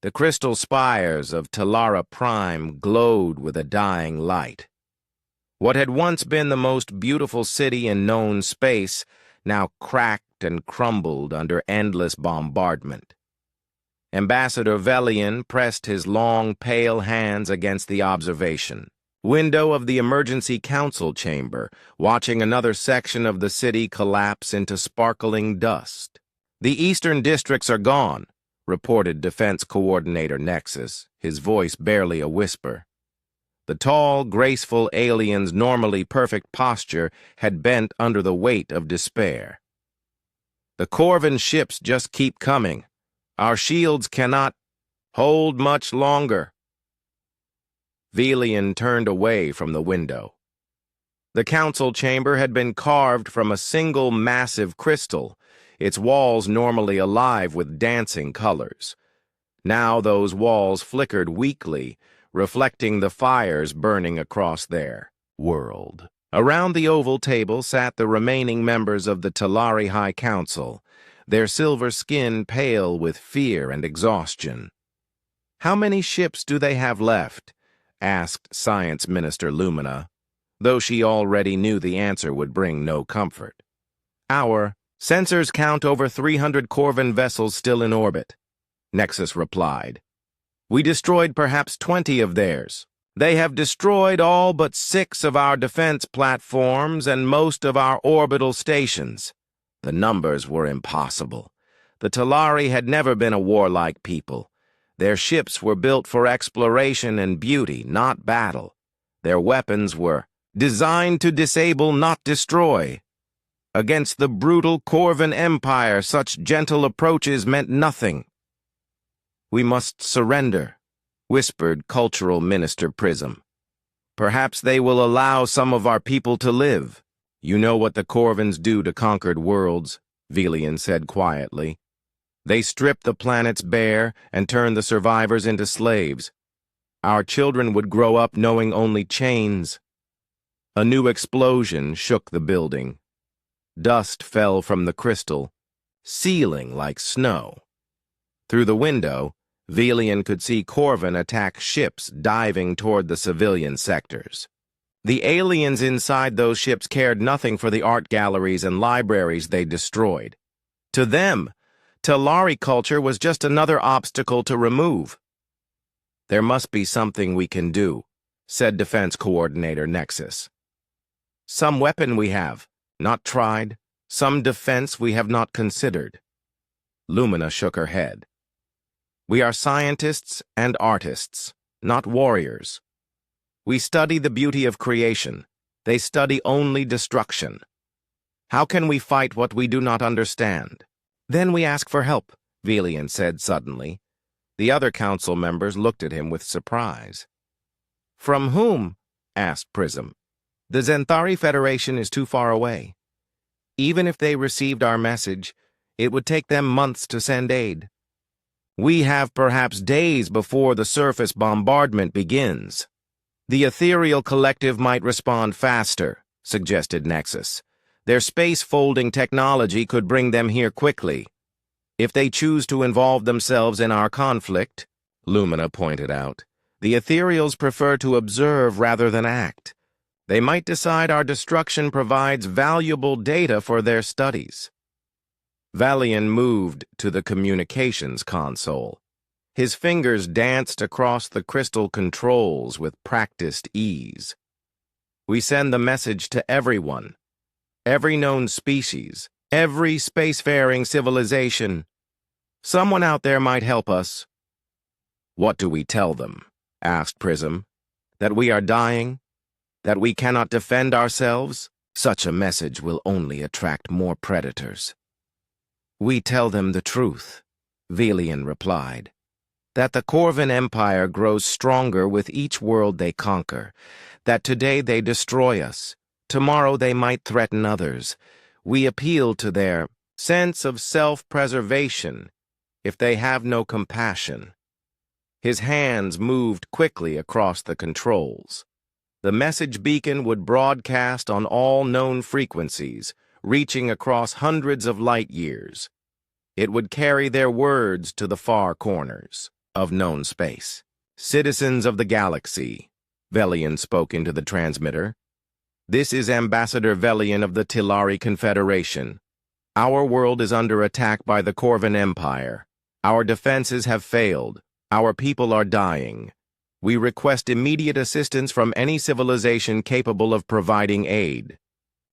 The crystal spires of Talara Prime glowed with a dying light. What had once been the most beautiful city in known space now cracked and crumbled under endless bombardment. Ambassador Velian pressed his long, pale hands against the observation window of the emergency council chamber, watching another section of the city collapse into sparkling dust. "The eastern districts are gone," reported Defense Coordinator Nexus, his voice barely a whisper. The tall, graceful alien's normally perfect posture had bent under the weight of despair. "The Corvin ships just keep coming. Our shields cannot hold much longer." Velian turned away from the window. The council chamber had been carved from a single massive crystal, its walls normally alive with dancing colors. Now those walls flickered weakly, reflecting the fires burning across their world. Around the oval table sat the remaining members of the Talari High Council, their silver skin pale with fear and exhaustion. "How many ships do they have left?" asked Science Minister Lumina, though she already knew the answer would bring no comfort. "Our sensors count over 300 Corvin vessels still in orbit," Nexus replied. "We destroyed perhaps 20 of theirs. They have destroyed all but 6 of our defense platforms and most of our orbital stations." The numbers were impossible. The Talari had never been a warlike people. Their ships were built for exploration and beauty, not battle. Their weapons were designed to disable, not destroy. Against the brutal Corvin Empire, such gentle approaches meant nothing. "We must surrender," whispered Cultural Minister Prism. "Perhaps they will allow some of our people to live." "You know what the Corvins do to conquered worlds," Velian said quietly. "They strip the planets bare and turn the survivors into slaves. Our children would grow up knowing only chains." A new explosion shook the building. Dust fell from the crystal, sealing like snow. Through the window, Velian could see Corvin attack ships diving toward the civilian sectors. The aliens inside those ships cared nothing for the art galleries and libraries they destroyed. To them, Talari culture was just another obstacle to remove. "There must be something we can do," said Defense Coordinator Nexus. "Some weapon we have not tried, some defense we have not considered." Lumina shook her head. "We are scientists and artists, not warriors. We study the beauty of creation. They study only destruction. How can we fight what we do not understand?" "Then we ask for help," Velian said suddenly. The other council members looked at him with surprise. "From whom?" asked Prism. "The Zenthari Federation is too far away. Even if they received our message, it would take them months to send aid. We have perhaps days before the surface bombardment begins." "The Ethereal Collective might respond faster," suggested Nexus. "Their space-folding technology could bring them here quickly. If they choose to involve themselves in our conflict," Lumina pointed out, "the Ethereals prefer to observe rather than act. They might decide our destruction provides valuable data for their studies." Valian moved to the communications console. His fingers danced across the crystal controls with practiced ease. "We send the message to everyone. Every known species, every spacefaring civilization. Someone out there might help us." "What do we tell them?" asked Prism. "That we are dying? That we cannot defend ourselves? Such a message will only attract more predators." "We tell them the truth," Velian replied. "That the Corvin Empire grows stronger with each world they conquer. That today they destroy us. Tomorrow they might threaten others. We appeal to their sense of self-preservation if they have no compassion." His hands moved quickly across the controls. The message beacon would broadcast on all known frequencies, reaching across hundreds of light years. It would carry their words to the far corners. of known space. Citizens of the galaxy, Velian spoke into the transmitter. This is Ambassador Velian of the Tilari Confederation. Our world is under attack by the Corvan Empire. Our defenses have failed. Our people are dying. We request immediate assistance from any civilization capable of providing aid.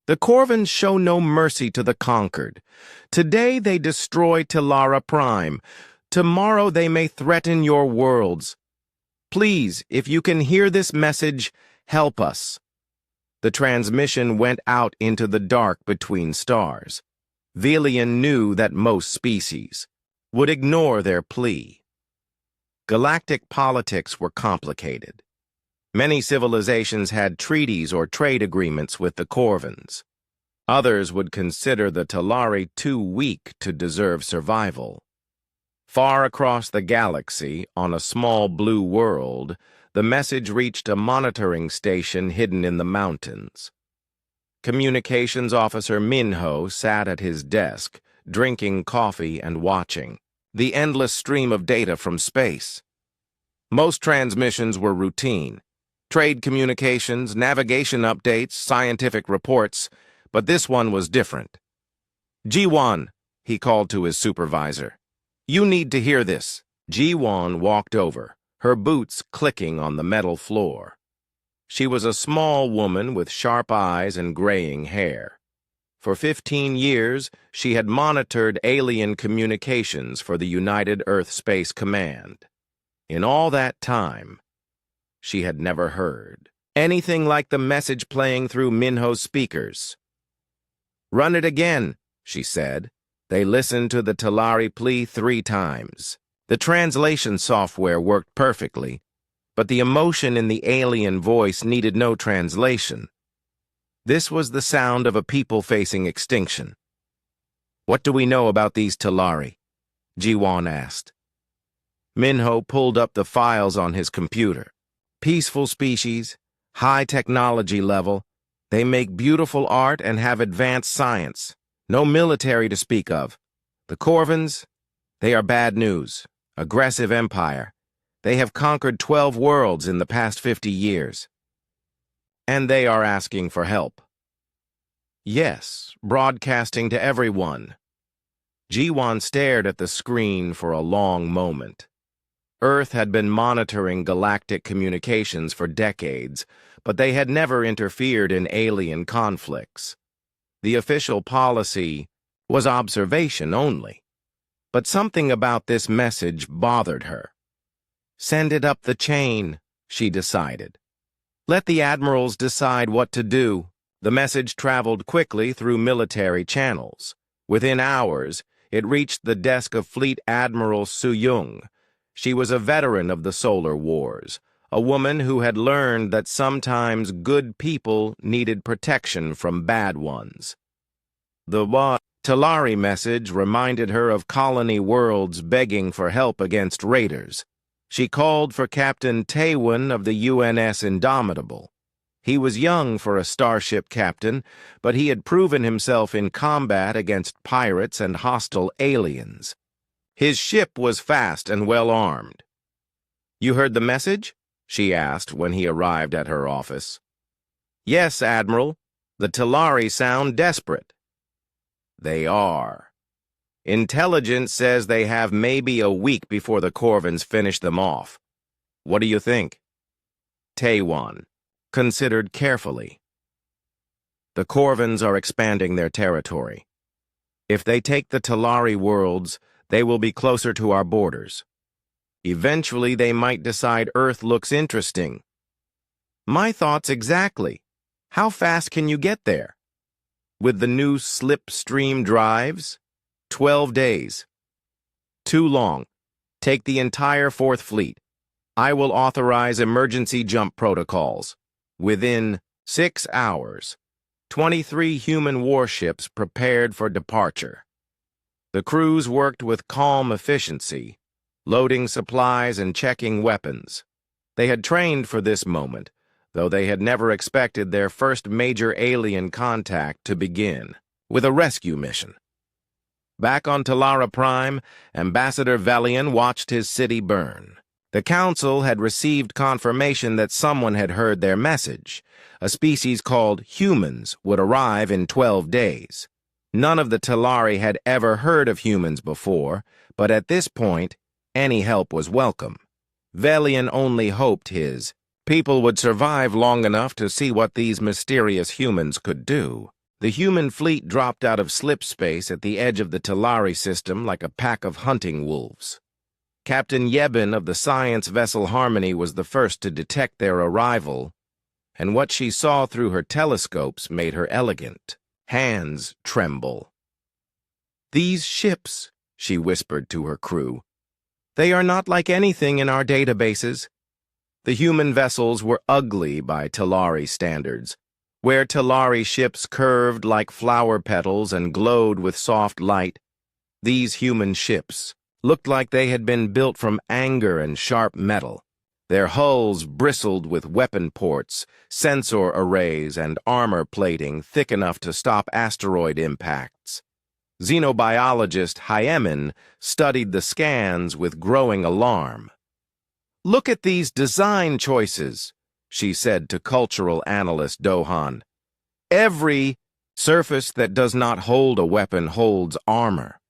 The Corvans show no mercy to the conquered. Today they destroy Tilara Prime. Tomorrow they may threaten your worlds. Please, if you can hear this message, help us. The transmission went out into the dark between stars. Velian knew that most species would ignore their plea. Galactic politics were complicated. Many civilizations had treaties or trade agreements with the Corvans. Others would consider the Tilari too weak to deserve survival. Far across the galaxy, on a small blue world, the message reached a monitoring station hidden in the mountains. Communications Officer Minho sat at his desk, drinking coffee and watching the endless stream of data from space. Most transmissions were routine. Trade communications, navigation updates, scientific reports, but this one was different. Jiwan, he called to his supervisor. You need to hear this. Jiwan walked over, her boots clicking on the metal floor. She was a small woman with sharp eyes and graying hair. For 15 years, she had monitored alien communications for the United Earth Space Command. In all that time, she had never heard anything like the message playing through Minho's speakers. Run it again, she said. They listened to the Tilari plea 3 times. The translation software worked perfectly, but the emotion in the alien voice needed no translation. This was the sound of a people facing extinction. What do we know about these Tilari? Jiwan asked. Minho pulled up the files on his computer. Peaceful species, high technology level. They make beautiful art and have advanced science. No military to speak of. The Corvans, they are bad news. Aggressive empire. They have conquered 12 worlds in the past 50 years. And they are asking for help. Yes, broadcasting to everyone. Jiwan stared at the screen for a long moment. Earth had been monitoring galactic communications for decades, but they had never interfered in alien conflicts. The official policy was observation only. But something about this message bothered her. Send it up the chain, she decided. Let the admirals decide what to do. The message traveled quickly through military channels. Within hours, it reached the desk of Fleet Admiral Suyung. She was a veteran of the Solar Wars, a woman who had learned that sometimes good people needed protection from bad ones. The Tilari message reminded her of colony worlds begging for help against raiders. She called for Captain Taewon of the UNS Indomitable. He was young for a starship captain, but he had proven himself in combat against pirates and hostile aliens. His ship was fast and well-armed. You heard the message? She asked when he arrived at her office. Yes, Admiral. The Tilari sound desperate. They are. Intelligence says they have maybe a week before the Corvans finish them off. What do you think? Taewon considered carefully. The Corvans are expanding their territory. If they take the Tilari worlds, they will be closer to our borders. Eventually, they might decide Earth looks interesting. My thoughts exactly. How fast can you get there? With the new slipstream drives? 12 days. Too long. Take the entire 4th Fleet. I will authorize emergency jump protocols. Within 6 hours, 23 human warships prepared for departure. The crews worked with calm efficiency, loading supplies and checking weapons. They had trained for this moment, though they had never expected their first major alien contact to begin with a rescue mission. Back on Talara Prime, Ambassador Velian watched his city burn. The Council had received confirmation that someone had heard their message. A species called humans would arrive in 12 days. None of the Talari had ever heard of humans before, but at this point, any help was welcome. Velian only hoped his people would survive long enough to see what these mysterious humans could do. The human fleet dropped out of slip space at the edge of the Talari system like a pack of hunting wolves. Captain Yebin of the science vessel Harmony was the first to detect their arrival, and what she saw through her telescopes made her elegant. Hands tremble. "These ships," she whispered to her crew, "they are not like anything in our databases." The human vessels were ugly by Talari standards. Where Talari ships curved like flower petals and glowed with soft light, these human ships looked like they had been built from anger and sharp metal. Their hulls bristled with weapon ports, sensor arrays, and armor plating thick enough to stop asteroid impacts. Xenobiologist Hyemin studied the scans with growing alarm. "Look at these design choices," she said to cultural analyst Dohan. "Every surface that does not hold a weapon holds armor.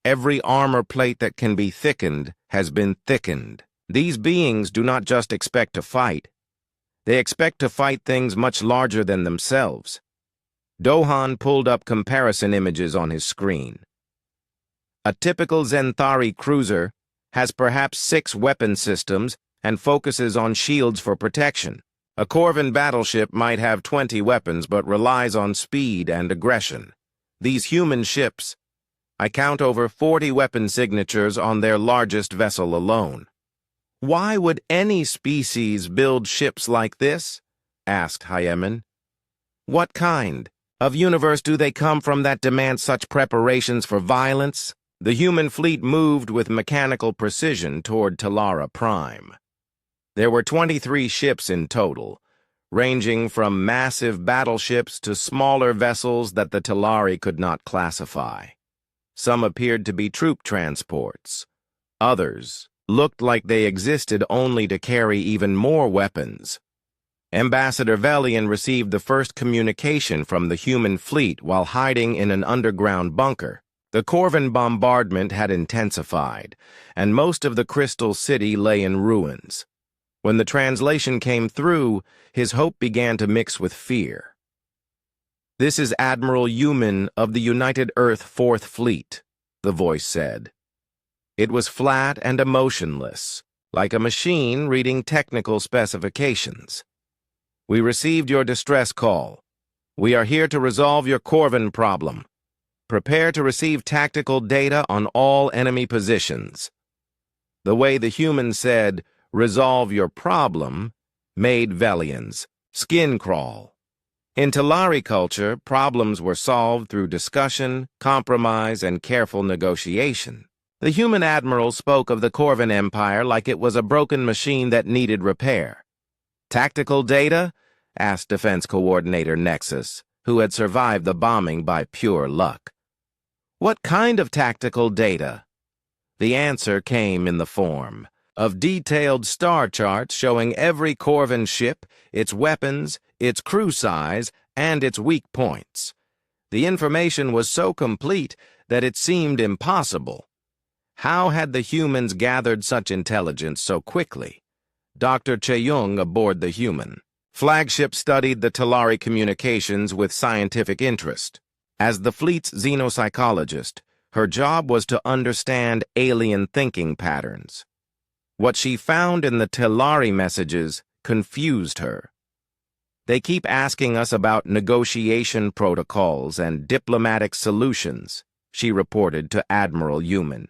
Every armor plate that can be thickened has been thickened. These beings do not just expect to fight. They expect to fight things much larger than themselves." Dohan pulled up comparison images on his screen. A typical Zenthari cruiser has perhaps 6 weapon systems and focuses on shields for protection. A Corvan battleship might have 20 weapons but relies on speed and aggression. These human ships, I count over 40 weapon signatures on their largest vessel alone. "Why would any species build ships like this?" asked Hyemin. "What kind of universe do they come from that demands such preparations for violence?" The human fleet moved with mechanical precision toward Talara Prime. There were 23 ships in total, ranging from massive battleships to smaller vessels that the Talari could not classify. Some appeared to be troop transports. Others looked like they existed only to carry even more weapons. Ambassador Velian received the first communication from the human fleet while hiding in an underground bunker. The Corvan bombardment had intensified, and most of the Crystal City lay in ruins. When the translation came through, his hope began to mix with fear. "This is Admiral Yuman of the United Earth Fourth Fleet," the voice said. It was flat and emotionless, like a machine reading technical specifications. "We received your distress call. We are here to resolve your Corvan problem. Prepare to receive tactical data on all enemy positions." The way the human said, "resolve your problem," made Velian's skin crawl. In Talari culture, problems were solved through discussion, compromise, and careful negotiation. The human admiral spoke of the Corvan Empire like it was a broken machine that needed repair. "Tactical data?" asked Defense Coordinator Nexus, who had survived the bombing by pure luck. "What kind of tactical data?" The answer came in the form of detailed star charts showing every Corvan ship, its weapons, its crew size, and its weak points. The information was so complete that it seemed impossible. How had the humans gathered such intelligence so quickly? Dr. Cheyung aboard the human flagship studied the Talari communications with scientific interest. As the fleet's xenopsychologist, her job was to understand alien thinking patterns. What she found in the Talari messages confused her. "They keep asking us about negotiation protocols and diplomatic solutions," she reported to Admiral Yuman.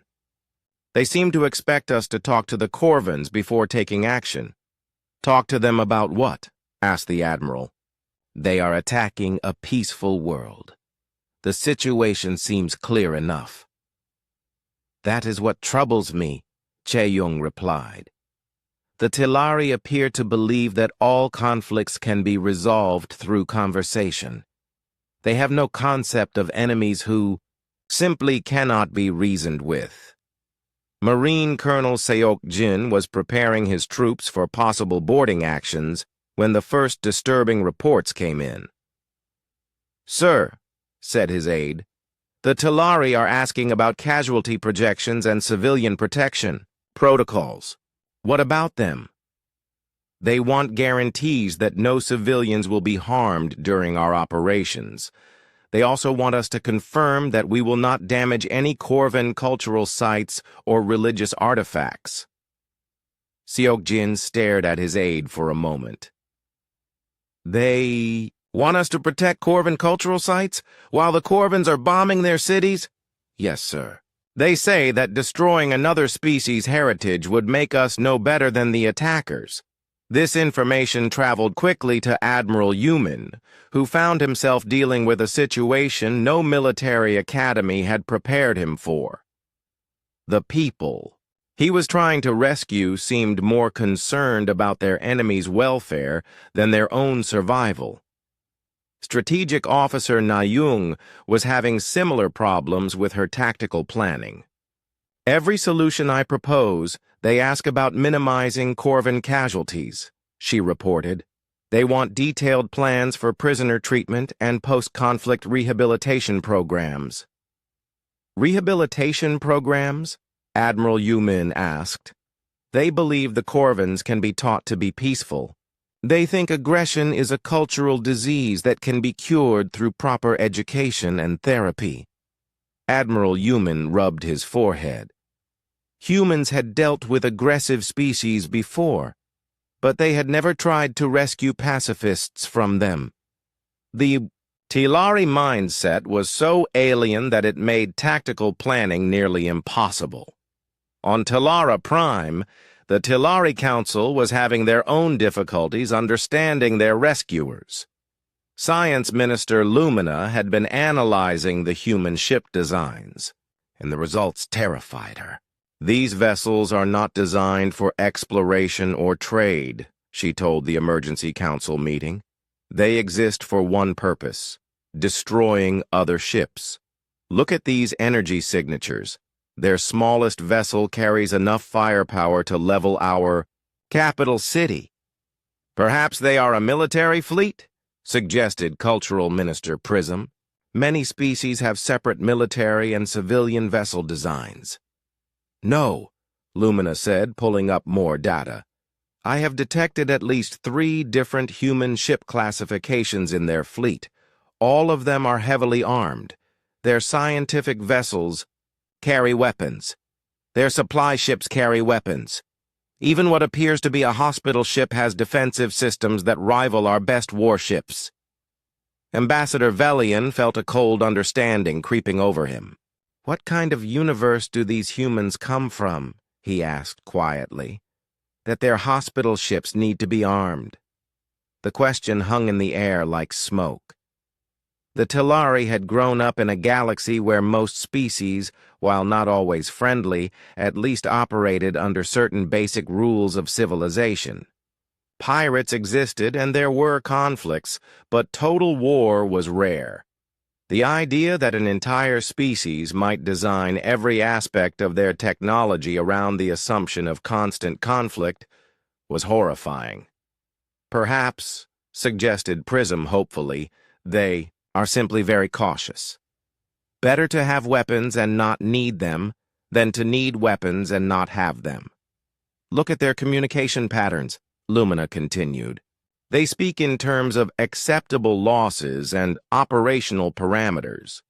"They seem to expect us to talk to the Corvans before taking action." "Talk to them about what?" asked the Admiral. "They are attacking a peaceful world. The situation seems clear enough." "That is what troubles me," Cheyung replied. "The Talari appear to believe that all conflicts can be resolved through conversation. They have no concept of enemies who simply cannot be reasoned with. Marine Colonel Seok Jin was preparing his troops for possible boarding actions when the first disturbing reports came in. "Sir," said his aide, "the Talari are asking about casualty projections and civilian protection protocols. What about them?" "They want guarantees that no civilians will be harmed during our operations. They also want us to confirm that we will not damage any Corvan cultural sites or religious artifacts." Seok-jin stared at his aide for a moment. "They want us to protect Corvan cultural sites while the Corvans are bombing their cities?" "Yes, sir. They say that destroying another species' heritage would make us no better than the attackers." This information traveled quickly to Admiral Yuman, who found himself dealing with a situation no military academy had prepared him for. The people he was trying to rescue seemed more concerned about their enemy's welfare than their own survival. Strategic Officer Nayung was having similar problems with her tactical planning. "Every solution I propose, they ask about minimizing Corvan casualties," she reported. "They want detailed plans for prisoner treatment and post-conflict rehabilitation programs." "Rehabilitation programs?" Admiral Yumin asked. "They believe the Corvans can be taught to be peaceful. They think aggression is a cultural disease that can be cured through proper education and therapy." Admiral Yuman rubbed his forehead. Humans had dealt with aggressive species before, but they had never tried to rescue pacifists from them. The Tilari mindset was so alien that it made tactical planning nearly impossible. On Telara Prime, the Tilari Council was having their own difficulties understanding their rescuers. Science Minister Lumina had been analyzing the human ship designs, and the results terrified her. "These vessels are not designed for exploration or trade," she told the Emergency Council meeting. "They exist for one purpose: destroying other ships. Look at these energy signatures. Their smallest vessel carries enough firepower to level our capital city." "Perhaps they are a military fleet?" suggested Cultural Minister Prism. "Many species have separate military and civilian vessel designs." "No," Lumina said, pulling up more data. "I have detected at least 3 different human ship classifications in their fleet. All of them are heavily armed. Their scientific vessels carry weapons. Their supply ships carry weapons. Even what appears to be a hospital ship has defensive systems that rival our best warships." Ambassador Velian felt a cold understanding creeping over him. "What kind of universe do these humans come from?" he asked quietly. "That their hospital ships need to be armed." The question hung in the air like smoke. The Tilari had grown up in a galaxy where most species, while not always friendly, at least operated under certain basic rules of civilization. Pirates existed and there were conflicts, but total war was rare. The idea that an entire species might design every aspect of their technology around the assumption of constant conflict was horrifying. "Perhaps," suggested Prism hopefully, "they are simply very cautious. Better to have weapons and not need them than to need weapons and not have them. Look at their communication patterns," Lumina continued. "They speak in terms of acceptable losses and operational parameters.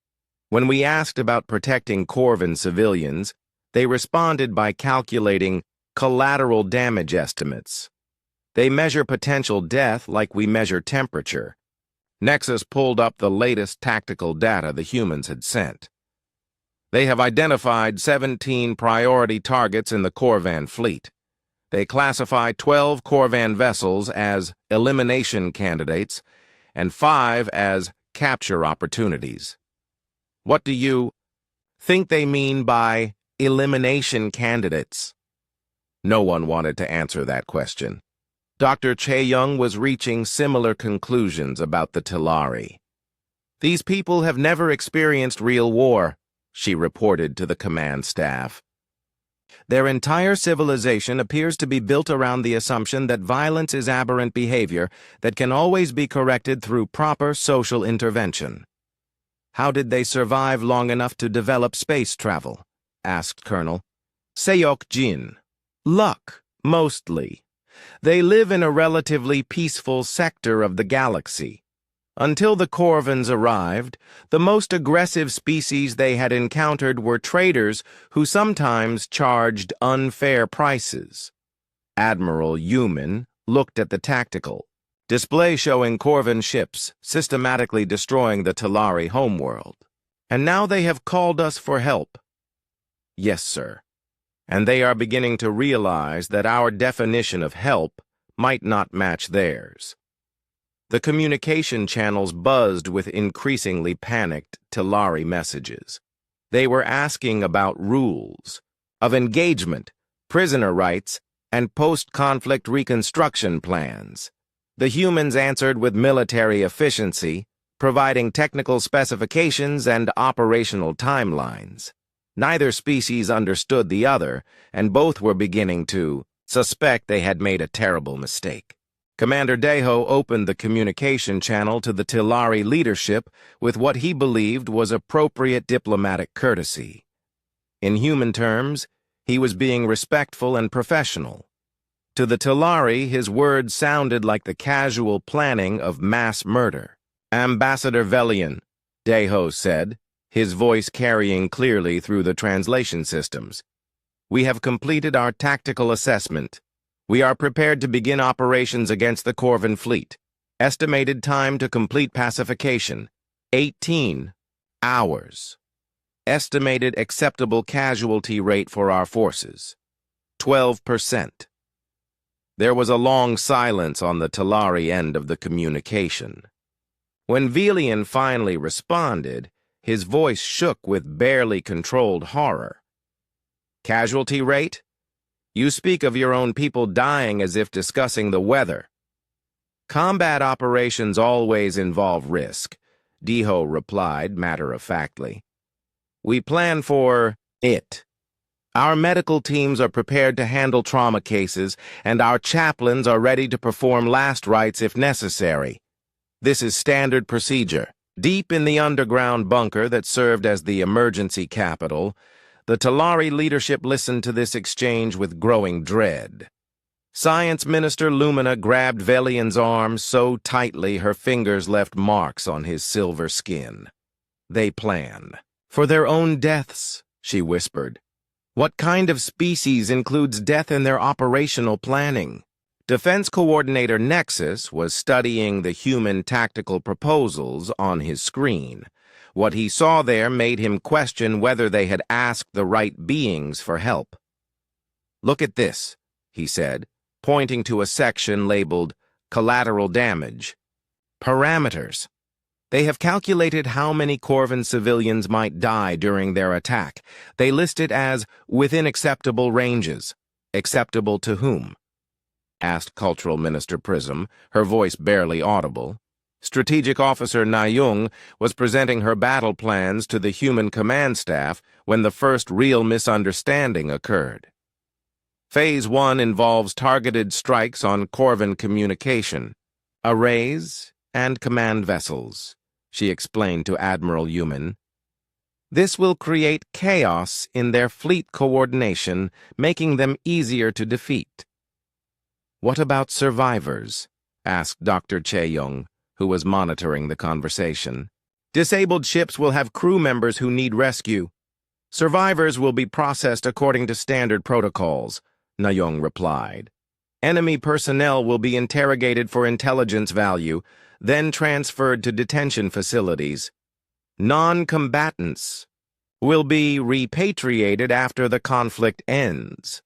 When we asked about protecting Corvan civilians, they responded by calculating collateral damage estimates. They measure potential death like we measure temperature." Nexus pulled up the latest tactical data the humans had sent. "They have identified 17 priority targets in the Corvan fleet. They classify 12 Corvan vessels as elimination candidates and 5 as capture opportunities." "What do you think they mean by elimination candidates?" No one wanted to answer that question. Dr. Chae-young was reaching similar conclusions about the Tilari. "These people have never experienced real war. she reported to the command staff. Their entire civilization appears to be built around the assumption that violence is aberrant behavior that can always be corrected through proper social intervention. How did they survive long enough to develop space travel? Asked Colonel. Seyok Jin. Luck, mostly. They live in a relatively peaceful sector of the galaxy. Until the Corvins arrived, the most aggressive species they had encountered were traders who sometimes charged unfair prices. Admiral Human looked at the tactical display showing Corvin ships systematically destroying the Talari homeworld. And now they have called us for help. Yes, sir. And they are beginning to realize that our definition of help might not match theirs. The communication channels buzzed with increasingly panicked Talari messages. They were asking about rules, of engagement, prisoner rights, and post-conflict reconstruction plans. The humans answered with military efficiency, providing technical specifications and operational timelines. Neither species understood the other, and both were beginning to suspect they had made a terrible mistake. Commander Deho opened the communication channel to the Talari leadership with what he believed was appropriate diplomatic courtesy. In human terms, he was being respectful and professional. To the Talari, his words sounded like the casual planning of mass murder. Ambassador Velian, Deho said, his voice carrying clearly through the translation systems. We have completed our tactical assessment. We are prepared to begin operations against the Corvin fleet. Estimated time to complete pacification, 18 hours. Estimated acceptable casualty rate for our forces, 12%. There was a long silence on the Talari end of the communication. When Velian finally responded, his voice shook with barely controlled horror. Casualty rate? You speak of your own people dying as if discussing the weather. Combat operations always involve risk, Deho replied matter-of-factly. We plan for it. Our medical teams are prepared to handle trauma cases, and our chaplains are ready to perform last rites if necessary. This is standard procedure. Deep in the underground bunker that served as the emergency capital, the Talari leadership listened to this exchange with growing dread. Science Minister Lumina grabbed Velian's arm so tightly her fingers left marks on his silver skin. They plan. For their own deaths, she whispered. What kind of species includes death in their operational planning? Defense Coordinator Nexus was studying the human tactical proposals on his screen. What he saw there made him question whether they had asked the right beings for help. Look at this, he said, pointing to a section labeled Collateral Damage. Parameters. They have calculated how many Corvin civilians might die during their attack. They list it as within acceptable ranges. Acceptable to whom? Asked Cultural Minister Prism, her voice barely audible. Strategic Officer Nayung was presenting her battle plans to the human command staff when the first real misunderstanding occurred. Phase 1 involves targeted strikes on Corvin communication, arrays, and command vessels, she explained to Admiral Human. This will create chaos in their fleet coordination, making them easier to defeat. What about survivors? Asked Dr. Chae-young, who was monitoring the conversation. Disabled ships will have crew members who need rescue. Survivors will be processed according to standard protocols, Nayong replied. Enemy personnel will be interrogated for intelligence value, then transferred to detention facilities. Non-combatants will be repatriated after the conflict ends.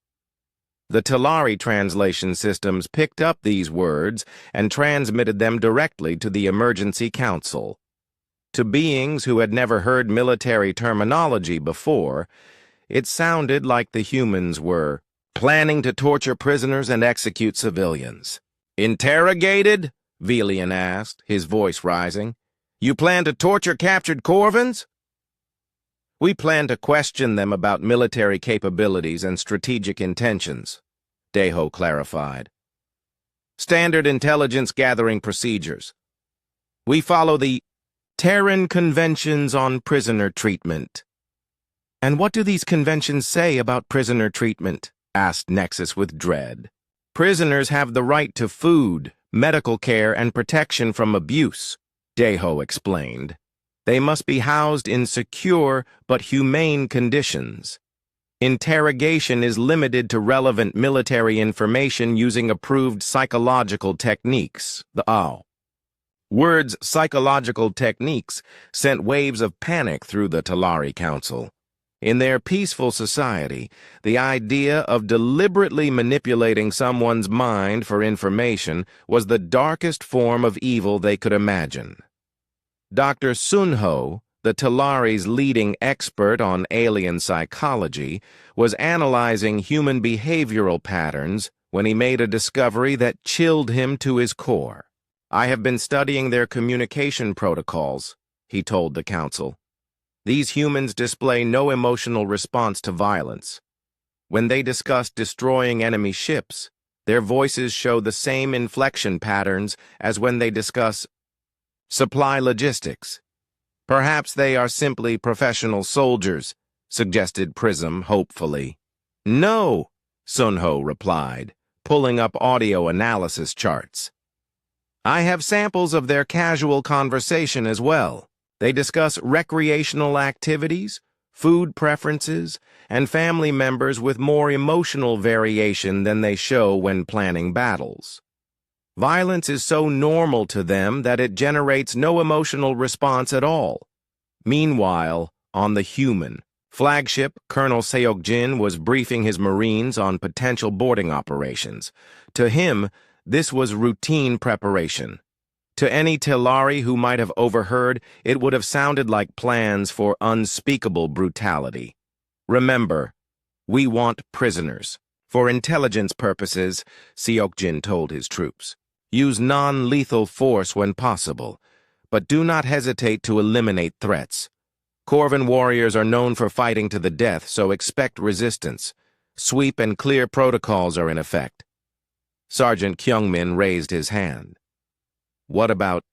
The Talari translation systems picked up these words and transmitted them directly to the Emergency Council. To beings who had never heard military terminology before, it sounded like the humans were planning to torture prisoners and execute civilians. Interrogated? Velian asked, his voice rising. You plan to torture captured Corvins? We plan to question them about military capabilities and strategic intentions, Deho clarified. Standard intelligence gathering procedures. We follow the Terran Conventions on Prisoner Treatment. And what do these conventions say about prisoner treatment? Asked Nexus with dread. Prisoners have the right to food, medical care, and protection from abuse, Deho explained. They must be housed in secure but humane conditions. Interrogation is limited to relevant military information using approved psychological techniques. Words psychological techniques sent waves of panic through the Talari Council. In their peaceful society, the idea of deliberately manipulating someone's mind for information was the darkest form of evil they could imagine. Dr. Sunho, the Talari's leading expert on alien psychology, was analyzing human behavioral patterns when he made a discovery that chilled him to his core. I have been studying their communication protocols, he told the council. These humans display no emotional response to violence. When they discuss destroying enemy ships, their voices show the same inflection patterns as when they discuss supply logistics. Perhaps they are simply professional soldiers, suggested Prism hopefully. No, Sunho replied, pulling up audio analysis charts. I have samples of their casual conversation as well. They discuss recreational activities, food preferences, and family members with more emotional variation than they show when planning battles. Violence is so normal to them that it generates no emotional response at all. Meanwhile, on the human flagship, Colonel Seokjin was briefing his Marines on potential boarding operations. To him, this was routine preparation. To any Talari who might have overheard, it would have sounded like plans for unspeakable brutality. Remember, we want prisoners. For intelligence purposes, Seokjin told his troops. Use non-lethal force when possible, but do not hesitate to eliminate threats. Corvan warriors are known for fighting to the death, so expect resistance. Sweep and clear protocols are in effect. Sergeant Kyungmin raised his hand. What about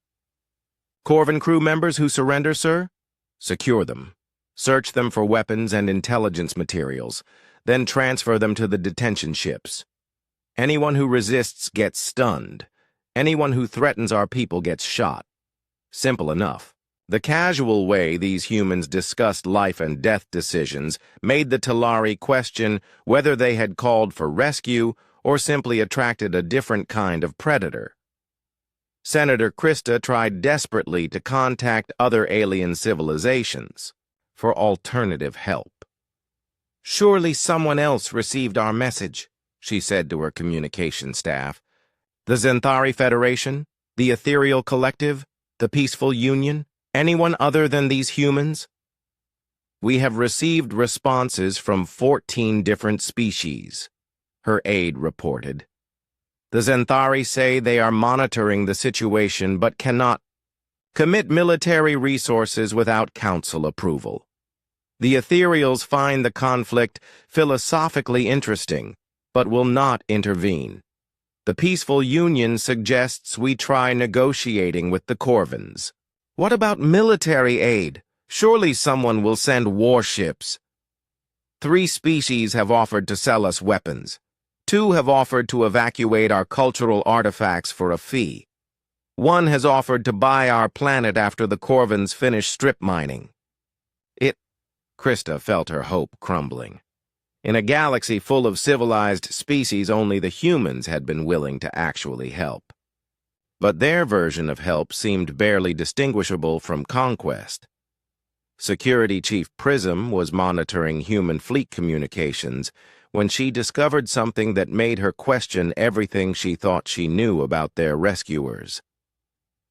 Corvan crew members who surrender, sir? Secure them. Search them for weapons and intelligence materials, then transfer them to the detention ships. Anyone who resists gets stunned. Anyone who threatens our people gets shot. Simple enough. The casual way these humans discussed life and death decisions made the Talari question whether they had called for rescue or simply attracted a different kind of predator. Senator Krista tried desperately to contact other alien civilizations for alternative help. Surely someone else received our message, she said to her communication staff. The Zenthari Federation, the Ethereal Collective, the Peaceful Union, anyone other than these humans? We have received responses from 14 different species, her aide reported. The Zenthari say they are monitoring the situation but cannot commit military resources without council approval. The Ethereals find the conflict philosophically interesting, but will not intervene. The Peaceful Union suggests we try negotiating with the Corvans. What about military aid? Surely someone will send warships. 3 species have offered to sell us weapons. 2 have offered to evacuate our cultural artifacts for a fee. 1 has offered to buy our planet after the Corvans finish strip mining. Krista felt her hope crumbling. In a galaxy full of civilized species, only the humans had been willing to actually help. But their version of help seemed barely distinguishable from conquest. Security Chief Prism was monitoring human fleet communications when she discovered something that made her question everything she thought she knew about their rescuers.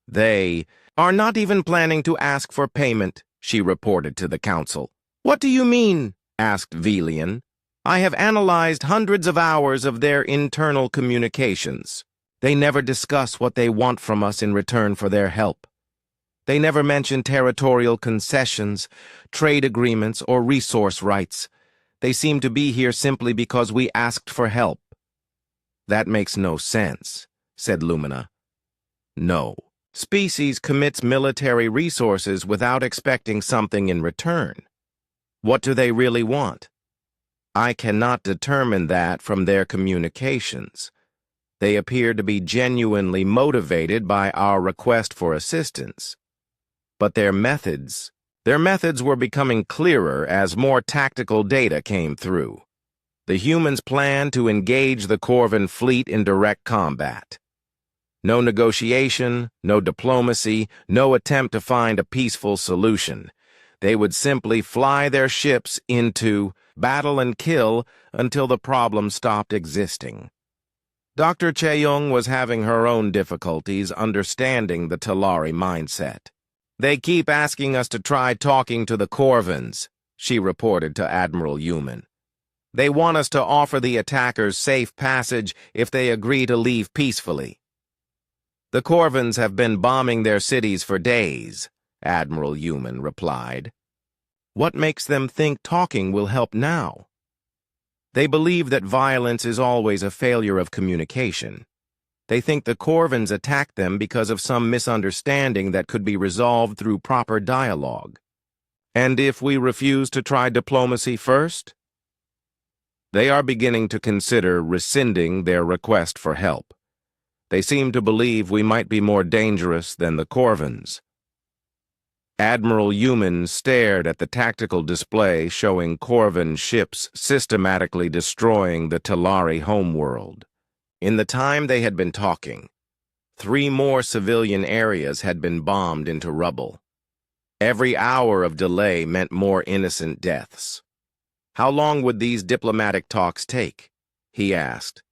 They are not even planning to ask for payment, she reported to the council. What do you mean? Asked Velian. I have analyzed hundreds of hours of their internal communications. They never discuss what they want from us in return for their help. They never mention territorial concessions, trade agreements, or resource rights. They seem to be here simply because we asked for help. That makes no sense, said Lumina. No. Species commits military resources without expecting something in return. What do they really want? I cannot determine that from their communications. They appear to be genuinely motivated by our request for assistance. But their methods were becoming clearer as more tactical data came through. The humans planned to engage the Corvan fleet in direct combat. No negotiation, no diplomacy, no attempt to find a peaceful solution. They would simply fly their ships into battle and kill until the problem stopped existing. Dr. Cheung was having her own difficulties understanding the Talari mindset. They keep asking us to try talking to the Corvans, she reported to Admiral Human. They want us to offer the attackers safe passage if they agree to leave peacefully. The Corvans have been bombing their cities for days, Admiral Human replied. What makes them think talking will help now? They believe that violence is always a failure of communication. They think the Corvans attacked them because of some misunderstanding that could be resolved through proper dialogue. And if we refuse to try diplomacy first? They are beginning to consider rescinding their request for help. They seem to believe we might be more dangerous than the Corvans. Admiral Human stared at the tactical display showing Corvan ships systematically destroying the Talari homeworld. In the time they had been talking, 3 more civilian areas had been bombed into rubble. Every hour of delay meant more innocent deaths. How long would these diplomatic talks take? He asked.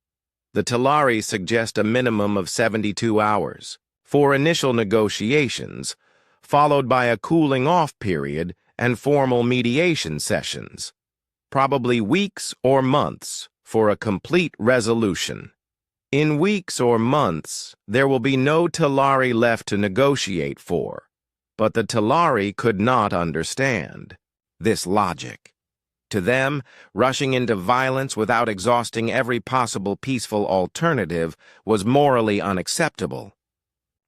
The Talari suggest a minimum of 72 hours for initial negotiations, followed by a cooling-off period and formal mediation sessions. Probably weeks or months for a complete resolution. In weeks or months, there will be no Talari left to negotiate for, but the Talari could not understand this logic. To them, rushing into violence without exhausting every possible peaceful alternative was morally unacceptable.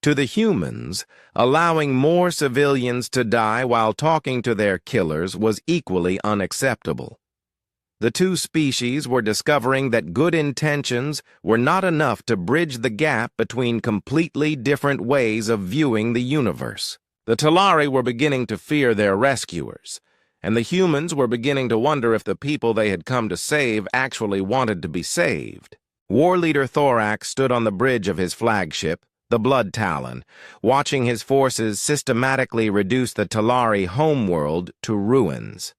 To the humans, allowing more civilians to die while talking to their killers was equally unacceptable. The two species were discovering that good intentions were not enough to bridge the gap between completely different ways of viewing the universe. The Talari were beginning to fear their rescuers, and the humans were beginning to wonder if the people they had come to save actually wanted to be saved. War Leader Thorax stood on the bridge of his flagship, the Blood Talon, watching his forces systematically reduce the Talari homeworld to ruins.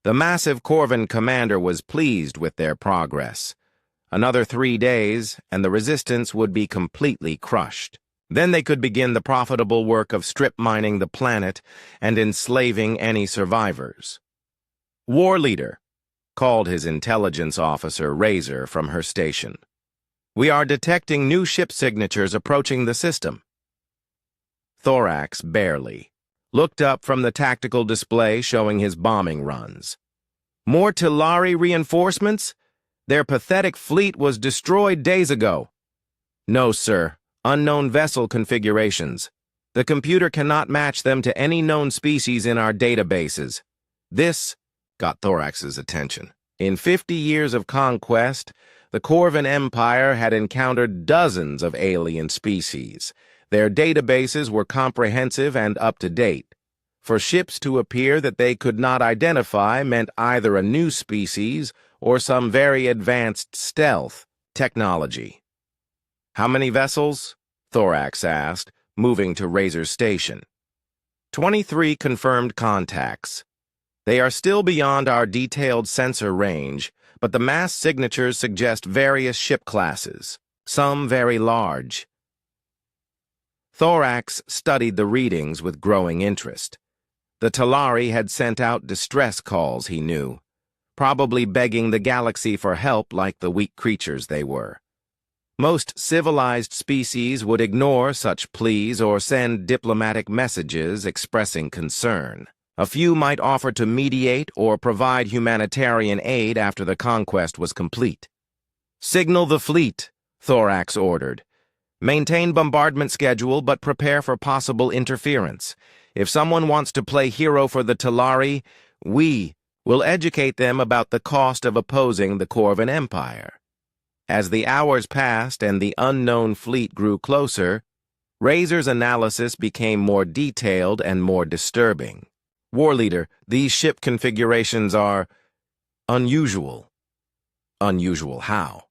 The massive Corvan commander was pleased with their progress. Another 3 days, and the resistance would be completely crushed. Then they could begin the profitable work of strip mining the planet and enslaving any survivors. War Leader, called his intelligence officer Razor from her station. We are detecting new ship signatures approaching the system. Thorax barely looked up from the tactical display showing his bombing runs. More Talari reinforcements? Their pathetic fleet was destroyed days ago. No, sir. Unknown vessel configurations. The computer cannot match them to any known species in our databases. This got Thorax's attention. In 50 years of conquest, the Corvan Empire had encountered dozens of alien species. Their databases were comprehensive and up-to-date. For ships to appear that they could not identify meant either a new species or some very advanced stealth technology. How many vessels? Thorax asked, moving to Razor's station. 23 confirmed contacts. They are still beyond our detailed sensor range, but the mass signatures suggest various ship classes, some very large. Thorax studied the readings with growing interest. The Talari had sent out distress calls, he knew, probably begging the galaxy for help like the weak creatures they were. Most civilized species would ignore such pleas or send diplomatic messages expressing concern. A few might offer to mediate or provide humanitarian aid after the conquest was complete. "Signal the fleet," Thorax ordered. "Maintain bombardment schedule, but prepare for possible interference. If someone wants to play hero for the Talari, we will educate them about the cost of opposing the Corvan Empire." As the hours passed and the unknown fleet grew closer, Razor's analysis became more detailed and more disturbing. "War Leader, these ship configurations are unusual." "Unusual how?"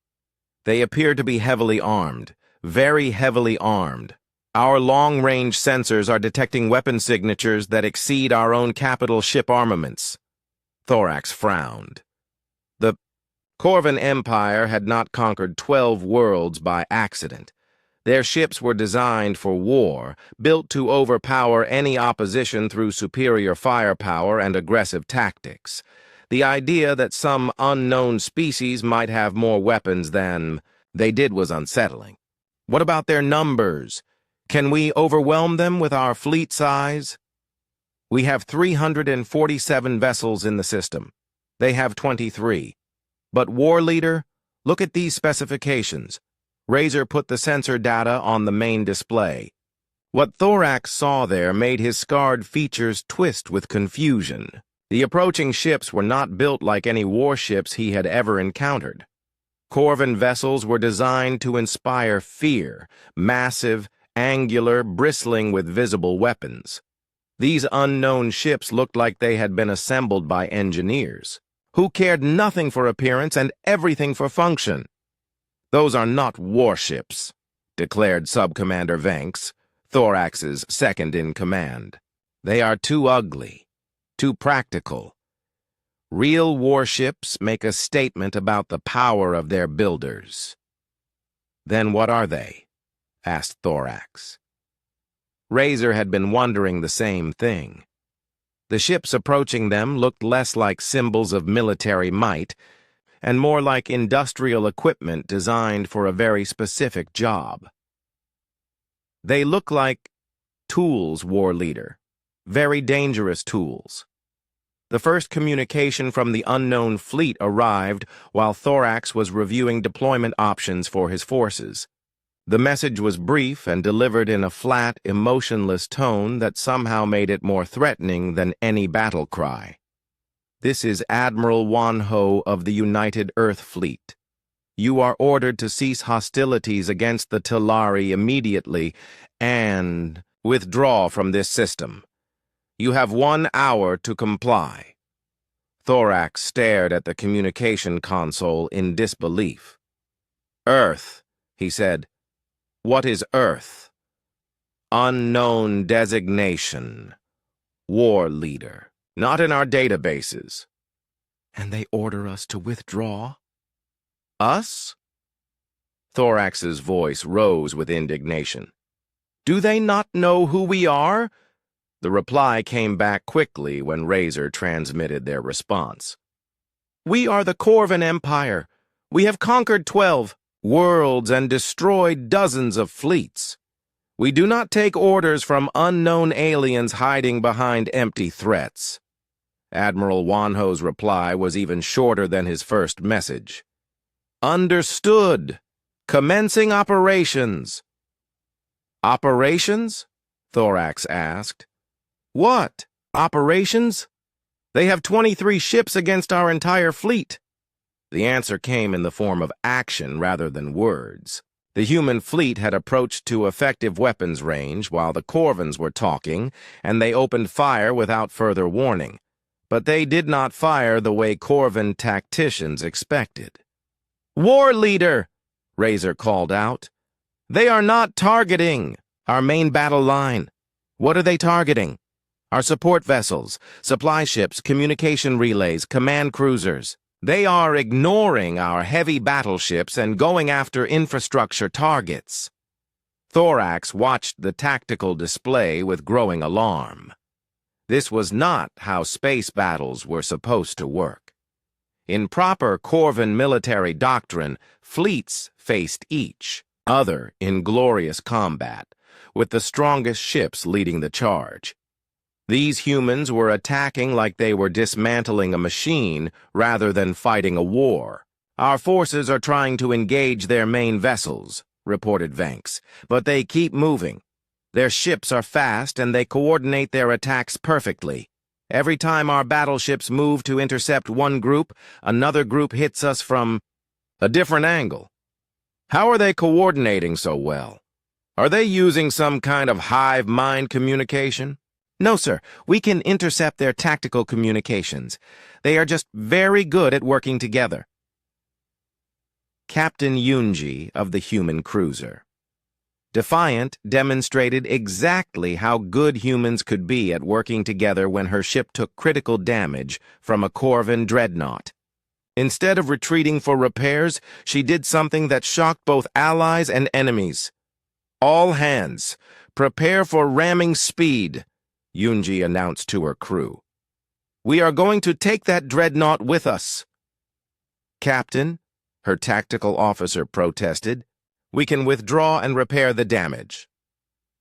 "They appear to be heavily armed, very heavily armed. Our long-range sensors are detecting weapon signatures that exceed our own capital ship armaments." Thorax frowned. The Corvan Empire had not conquered 12 worlds by accident. Their ships were designed for war, built to overpower any opposition through superior firepower and aggressive tactics. The idea that some unknown species might have more weapons than they did was unsettling. "What about their numbers? Can we overwhelm them with our fleet size?" "We have 347 vessels in the system. They have 23. But War Leader, look at these specifications." Razor put the sensor data on the main display. What Thorax saw there made his scarred features twist with confusion. The approaching ships were not built like any warships he had ever encountered. Corvan vessels were designed to inspire fear, massive, angular, bristling with visible weapons. These unknown ships looked like they had been assembled by engineers, who cared nothing for appearance and everything for function. "Those are not warships," declared Subcommander Vanks, Thorax's second-in-command. "They are too ugly, too practical. Real warships make a statement about the power of their builders." "Then what are they?" asked Thorax. Razor had been wondering the same thing. The ships approaching them looked less like symbols of military might and more like industrial equipment designed for a very specific job. "They look like tools, War Leader. Very dangerous tools." The first communication from the unknown fleet arrived while Thorax was reviewing deployment options for his forces. The message was brief and delivered in a flat, emotionless tone that somehow made it more threatening than any battle cry. "This is Admiral Wanho of the United Earth Fleet. You are ordered to cease hostilities against the Talari immediately and withdraw from this system. You have 1 hour to comply." Thorax stared at the communication console in disbelief. "Earth," he said. "What is Earth?" "Unknown designation. War Leader. Not in our databases." "And they order us to withdraw?" "Us?" Thorax's voice rose with indignation. "Do they not know who we are?" The reply came back quickly when Razor transmitted their response. "We are the Corvan Empire. We have conquered 12 worlds and destroyed dozens of fleets. We do not take orders from unknown aliens hiding behind empty threats." Admiral Wanho's reply was even shorter than his first message. "Understood. Commencing operations." "Operations?" Thorax asked. "What? Operations? They have 23 ships against our entire fleet." The answer came in the form of action rather than words. The human fleet had approached to effective weapons range while the Corvans were talking, and they opened fire without further warning. But they did not fire the way Corvan tacticians expected. "War Leader!" Razor called out. "They are not targeting our main battle line. What are they targeting? Our support vessels, supply ships, communication relays, command cruisers. They are ignoring our heavy battleships and going after infrastructure targets." Thorax watched the tactical display with growing alarm. This was not how space battles were supposed to work. In proper Corvan military doctrine, fleets faced each other in glorious combat, with the strongest ships leading the charge. These humans were attacking like they were dismantling a machine rather than fighting a war. "Our forces are trying to engage their main vessels," reported Vanks, "but they keep moving. Their ships are fast and they coordinate their attacks perfectly. Every time our battleships move to intercept one group, another group hits us from a different angle. How are they coordinating so well? Are they using some kind of hive mind communication?" "No, sir. We can intercept their tactical communications. They are just very good at working together." Captain Yunji of the human cruiser. Defiant demonstrated exactly how good humans could be at working together when her ship took critical damage from a Corvan dreadnought. Instead of retreating for repairs, she did something that shocked both allies and enemies. "All hands, prepare for ramming speed," Yunji announced to her crew. "We are going to take that dreadnought with us." "Captain," her tactical officer protested, "we can withdraw and repair the damage.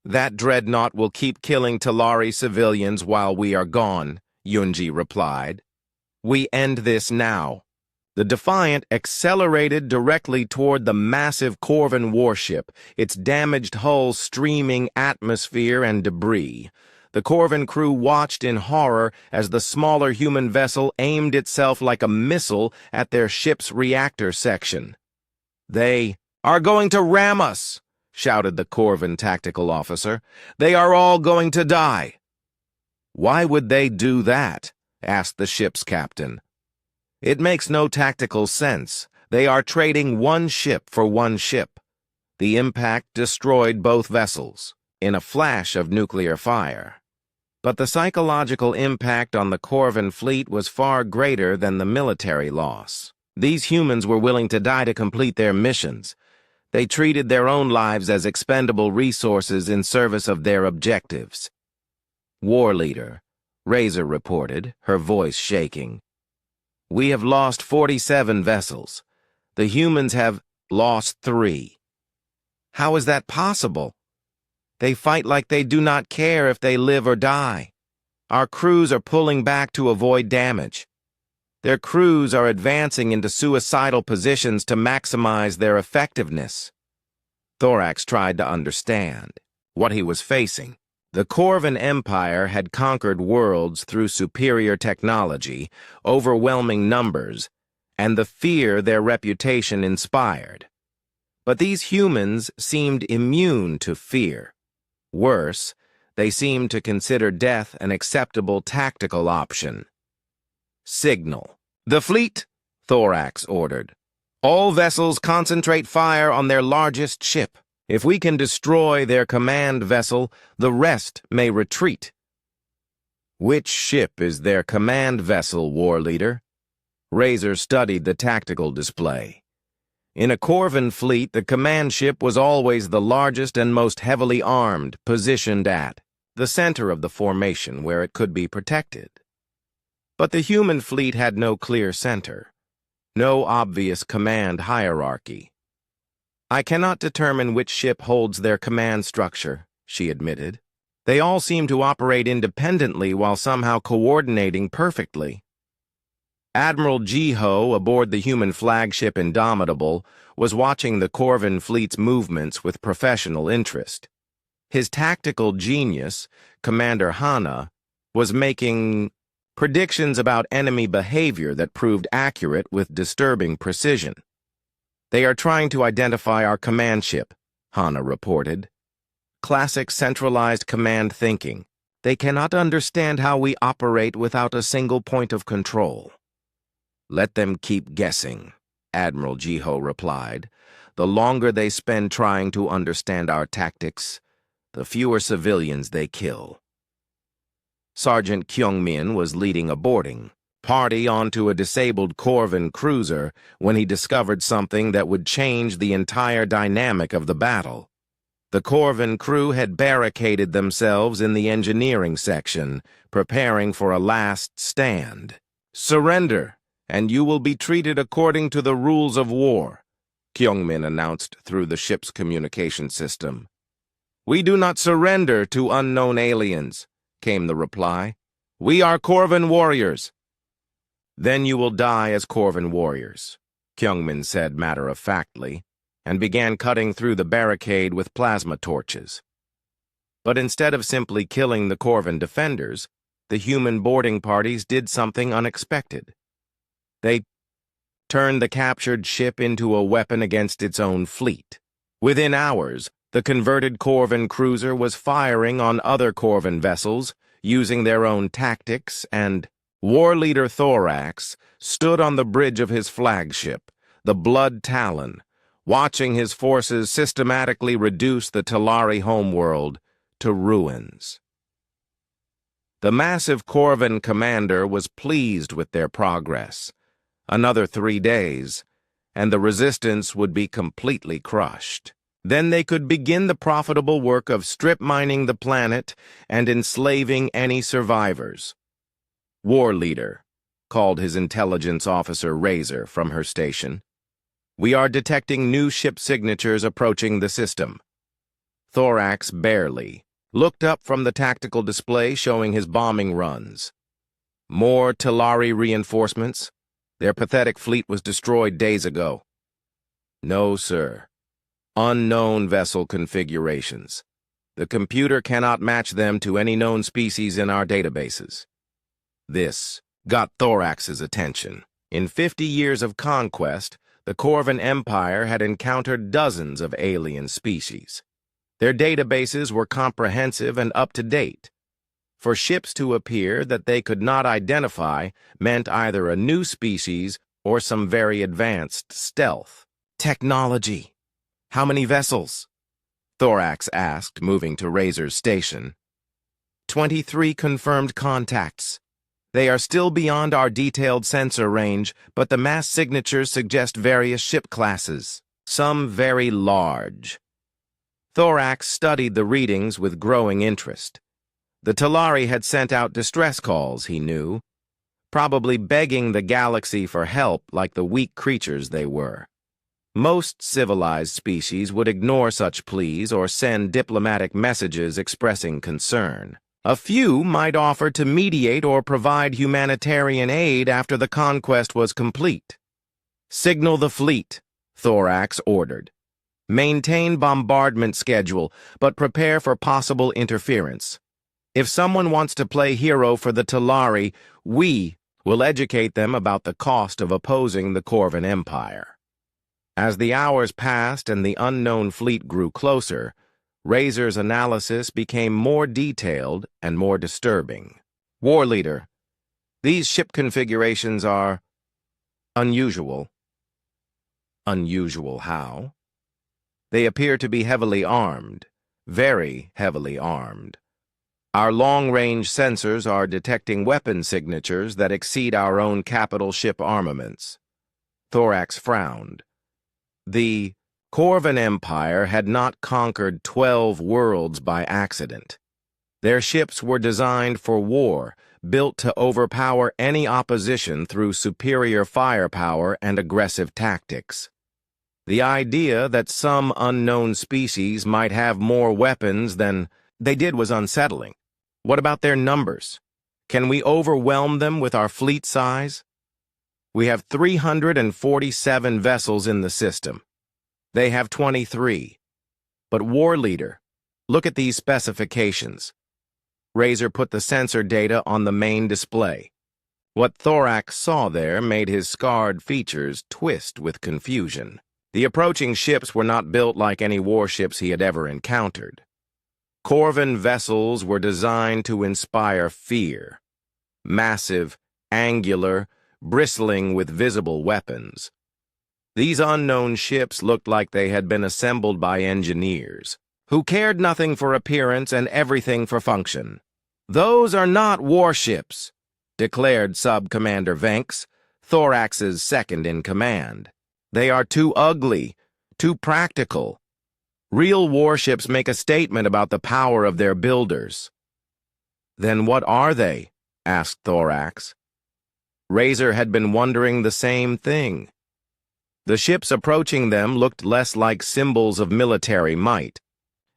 That dreadnought will keep killing Talari civilians while we are gone," Yunji replied. "We end this now." The Defiant accelerated directly toward the massive Corvan warship, its damaged hull streaming atmosphere and debris. The Corvan crew watched in horror as the smaller human vessel aimed itself like a missile at their ship's reactor section. "They are going to ram us," shouted the Corvan tactical officer. "They are all going to die." "Why would they do that?" asked the ship's captain. "It makes no tactical sense. They are trading one ship for one ship." The impact destroyed both vessels in a flash of nuclear fire. But the psychological impact on the Corvan fleet was far greater than the military loss. These humans were willing to die to complete their missions. They treated their own lives as expendable resources in service of their objectives. War leader, Razor reported, her voice shaking. "We have lost 47 vessels. The humans have lost 3. How is that possible? They fight like they do not care if they live or die. Our crews are pulling back to avoid damage. Their crews are advancing into suicidal positions to maximize their effectiveness." Thorax tried to understand what he was facing. The Corvan Empire had conquered worlds through superior technology, overwhelming numbers, and the fear their reputation inspired. But these humans seemed immune to fear. Worse, they seemed to consider death an acceptable tactical option. "Signal. The fleet," Thorax ordered. "All vessels concentrate fire on their largest ship. If we can destroy their command vessel, the rest may retreat." "Which ship is their command vessel, war leader?" Razor studied the tactical display. In a Corvan fleet, the command ship was always the largest and most heavily armed, positioned at the center of the formation where it could be protected. But the human fleet had no clear center, no obvious command hierarchy. "I cannot determine which ship holds their command structure," she admitted. "They all seem to operate independently while somehow coordinating perfectly." Admiral Jiho, aboard the human flagship Indomitable, was watching the Corvan fleet's movements with professional interest. His tactical genius, Commander Hana, was making predictions about enemy behavior that proved accurate with disturbing precision. "They are trying to identify our command ship," Hana reported. "Classic centralized command thinking. They cannot understand how we operate without a single point of control." "Let them keep guessing," Admiral Jiho replied. "The longer they spend trying to understand our tactics, the fewer civilians they kill." Sergeant Kyungmin was leading a boarding party onto a disabled Corvan cruiser when he discovered something that would change the entire dynamic of the battle. The Corvan crew had barricaded themselves in the engineering section, preparing for a last stand. "Surrender!" and you will be treated according to the rules of war, Kyungmin announced through the ship's communication system. We do not surrender to unknown aliens, came the reply. We are Corvan warriors. Then you will die as Corvan warriors, Kyungmin said matter-of-factly, and began cutting through the barricade with plasma torches. But instead of simply killing the Corvan defenders, the human boarding parties did something unexpected. They turned the captured ship into a weapon against its own fleet. Within hours, the converted Corvan cruiser was firing on other Corvan vessels, using their own tactics, and war leader Thorax stood on the bridge of his flagship, the Blood Talon, watching his forces systematically reduce the Talari homeworld to ruins. The massive Corvan commander was pleased with their progress. Another 3 days, and the resistance would be completely crushed. Then they could begin the profitable work of strip mining the planet and enslaving any survivors. War leader, called his intelligence officer Razor from her station. We are detecting new ship signatures approaching the system. Thorax barely looked up from the tactical display showing his bombing runs. More Talari reinforcements? Their pathetic fleet was destroyed days ago. No, sir. Unknown vessel configurations. The computer cannot match them to any known species in our databases. This got Thorax's attention. In 50 years of conquest, the Corvan Empire had encountered dozens of alien species. Their databases were comprehensive and up-to-date. For ships to appear that they could not identify meant either a new species or some very advanced stealth. Technology. How many vessels? Thorax asked, moving to Razor's station. 23 confirmed contacts. They are still beyond our detailed sensor range, but the mass signatures suggest various ship classes, some very large. Thorax studied the readings with growing interest. The Talari had sent out distress calls, he knew, probably begging the galaxy for help like the weak creatures they were. Most civilized species would ignore such pleas or send diplomatic messages expressing concern. A few might offer to mediate or provide humanitarian aid after the conquest was complete. Signal the fleet, Thorax ordered. Maintain bombardment schedule, but prepare for possible interference. If someone wants to play hero for the Talari, we will educate them about the cost of opposing the Corvan Empire. As the hours passed and the unknown fleet grew closer, Razor's analysis became more detailed and more disturbing. War leader, these ship configurations are unusual. Unusual how? They appear to be heavily armed, very heavily armed. Our long-range sensors are detecting weapon signatures that exceed our own capital ship armaments. Thorax frowned. The Corvan Empire had not conquered 12 worlds by accident. Their ships were designed for war, built to overpower any opposition through superior firepower and aggressive tactics. The idea that some unknown species might have more weapons than they did was unsettling. What about their numbers? Can we overwhelm them with our fleet size? We have 347 vessels in the system. They have 23. But War Leader, look at these specifications. Razor put the sensor data on the main display. What Thorax saw there made his scarred features twist with confusion. The approaching ships were not built like any warships he had ever encountered. Corvan vessels were designed to inspire fear. Massive, angular, bristling with visible weapons. These unknown ships looked like they had been assembled by engineers, who cared nothing for appearance and everything for function. Those are not warships, declared Sub-Commander Venks, Thorax's second-in-command. They are too ugly, too practical. Real warships make a statement about the power of their builders. Then what are they? Asked Thorax. Razor had been wondering the same thing. The ships approaching them looked less like symbols of military might,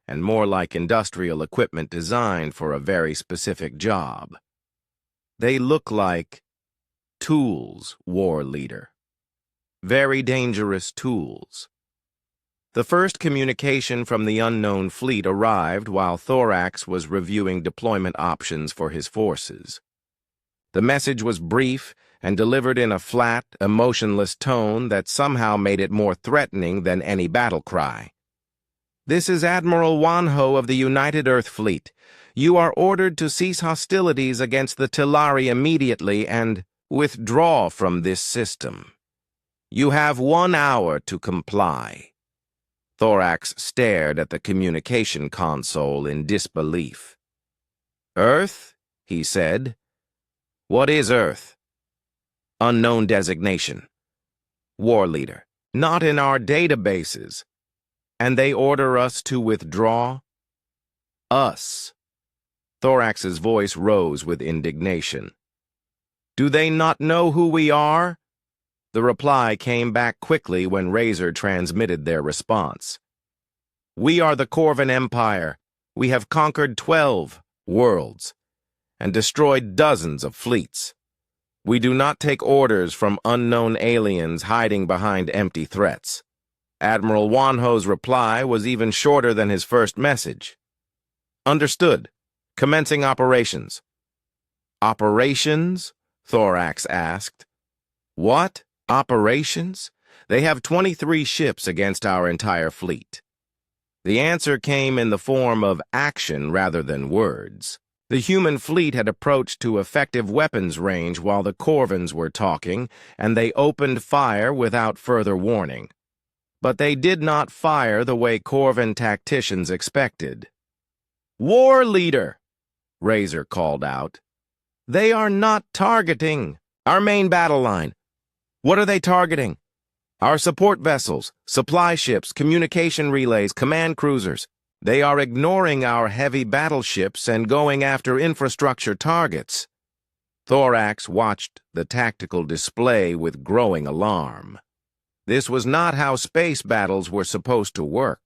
and more like industrial equipment designed for a very specific job. They look like tools, War Leader. Very dangerous tools. The first communication from the unknown fleet arrived while Thorax was reviewing deployment options for his forces. The message was brief and delivered in a flat, emotionless tone that somehow made it more threatening than any battle cry. "This is Admiral Wanho of the United Earth Fleet. You are ordered to cease hostilities against the Tillari immediately and withdraw from this system. You have 1 hour to comply." Thorax stared at the communication console in disbelief. "Earth?" he said. "What is Earth?" "Unknown designation." "War Leader, not in our databases. And they order us to withdraw?" "Us." Thorax's voice rose with indignation. "Do they not know who we are?" The reply came back quickly when Razor transmitted their response. "We are the Corvan Empire. We have conquered 12 worlds and destroyed dozens of fleets. We do not take orders from unknown aliens hiding behind empty threats." Admiral Wanho's reply was even shorter than his first message. "Understood. Commencing operations." "Operations?" Thorax asked. "What? Operations? They have 23 ships against our entire fleet." The answer came in the form of action rather than words. The human fleet had approached to effective weapons range while the Corvans were talking, and they opened fire without further warning. But they did not fire the way Corvan tacticians expected. "War Leader!" Razor called out. "They are not targeting our main battle line. What are they targeting? Our support vessels, supply ships, communication relays, command cruisers. They are ignoring our heavy battleships and going after infrastructure targets." Thorax watched the tactical display with growing alarm. This was not how space battles were supposed to work.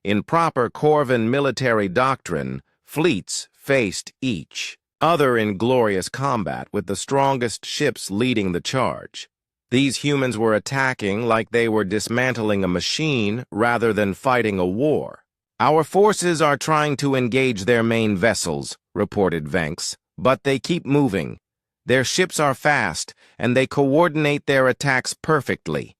In proper Corvan military doctrine, fleets faced each other in glorious combat with the strongest ships leading the charge. These humans were attacking like they were dismantling a machine rather than fighting a war. "Our forces are trying to engage their main vessels," reported Venks, "but they keep moving. Their ships are fast, and they coordinate their attacks perfectly.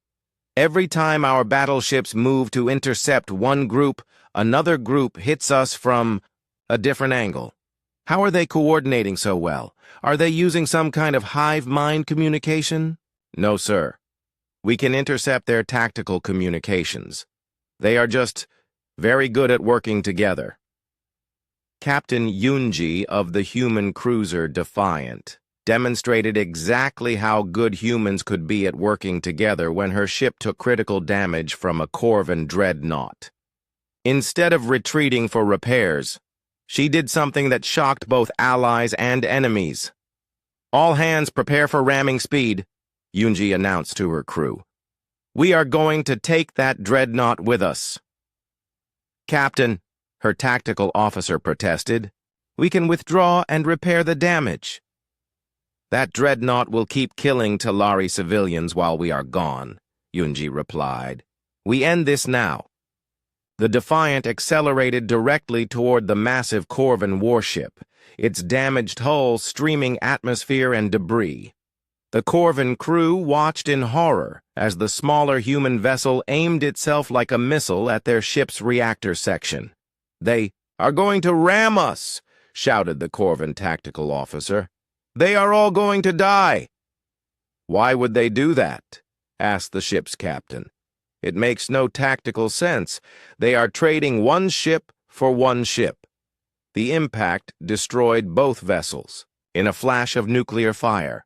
Every time our battleships move to intercept one group, another group hits us from a different angle." "How are they coordinating so well? Are they using some kind of hive mind communication?" "No, sir. We can intercept their tactical communications. They are just very good at working together." Captain Yunji of the human cruiser Defiant demonstrated exactly how good humans could be at working together when her ship took critical damage from a Corvan dreadnought. Instead of retreating for repairs, she did something that shocked both allies and enemies. "All hands prepare for ramming speed," Yunji announced to her crew. "We are going to take that dreadnought with us." "Captain," her tactical officer protested, "we can withdraw and repair the damage." "That dreadnought will keep killing Tillari civilians while we are gone," Yunji replied. "We end this now." The Defiant accelerated directly toward the massive Corvan warship, its damaged hull streaming atmosphere and debris. The Corvan crew watched in horror as the smaller human vessel aimed itself like a missile at their ship's reactor section. "They are going to ram us," shouted the Corvan tactical officer. "They are all going to die." "Why would they do that?" asked the ship's captain. "It makes no tactical sense. They are trading one ship for one ship." The impact destroyed both vessels in a flash of nuclear fire.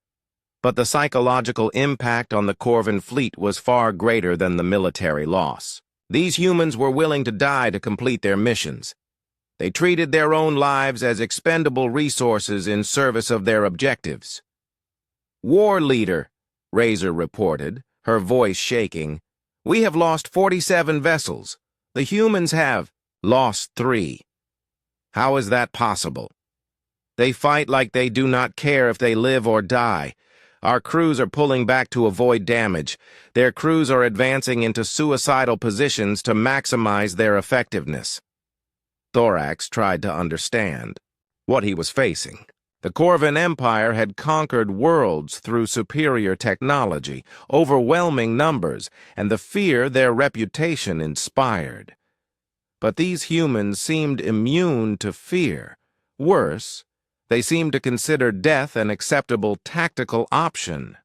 But the psychological impact on the Corvan fleet was far greater than the military loss. These humans were willing to die to complete their missions. They treated their own lives as expendable resources in service of their objectives. War leader, Razor reported, her voice shaking. We have lost 47 vessels. The humans have lost 3. How is that possible? They fight like they do not care if they live or die. Our crews are pulling back to avoid damage. Their crews are advancing into suicidal positions to maximize their effectiveness. Thorax tried to understand what he was facing. The Corvan Empire had conquered worlds through superior technology, overwhelming numbers, and the fear their reputation inspired. But these humans seemed immune to fear. Worse, they seemed to consider death an acceptable tactical option.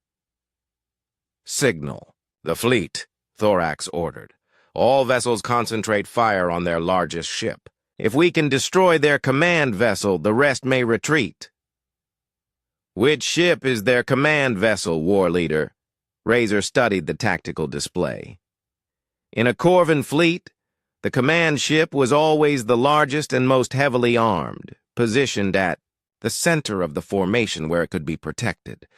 Signal the fleet, Thorax ordered. All vessels concentrate fire on their largest ship. If we can destroy their command vessel, the rest may retreat. Which ship is their command vessel, War Leader? Razor studied the tactical display. In a Corvan fleet, the command ship was always the largest and most heavily armed, positioned at the center of the formation where it could be protected.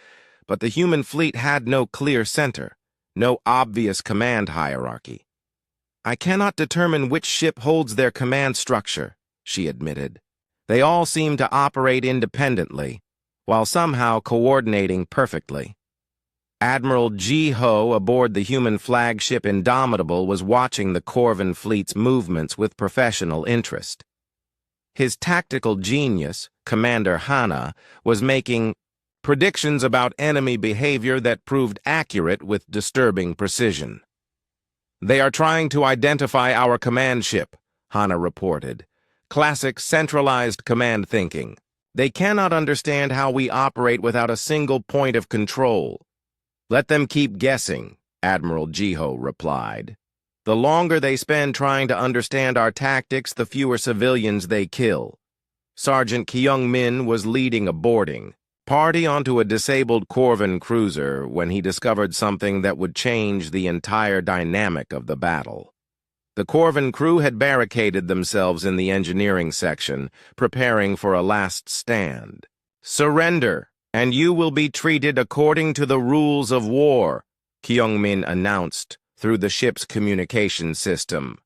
But the human fleet had no clear center, no obvious command hierarchy. I cannot determine which ship holds their command structure, she admitted. They all seem to operate independently, while somehow coordinating perfectly. Admiral Ji-Ho aboard the human flagship Indomitable was watching the Corvan fleet's movements with professional interest. His tactical genius, Commander Hana, was making predictions about enemy behavior that proved accurate with disturbing precision. They are trying to identify our command ship, Hana reported. Classic centralized command thinking. They cannot understand how we operate without a single point of control. Let them keep guessing, Admiral Ji-Ho replied. The longer they spend trying to understand our tactics, the fewer civilians they kill. Sergeant Kyung-min was leading a boarding party onto a disabled Corvan cruiser when he discovered something that would change the entire dynamic of the battle. The Corvan crew had barricaded themselves in the engineering section, preparing for a last stand. Surrender, and you will be treated according to the rules of war, Kyung-min announced through the ship's communication system.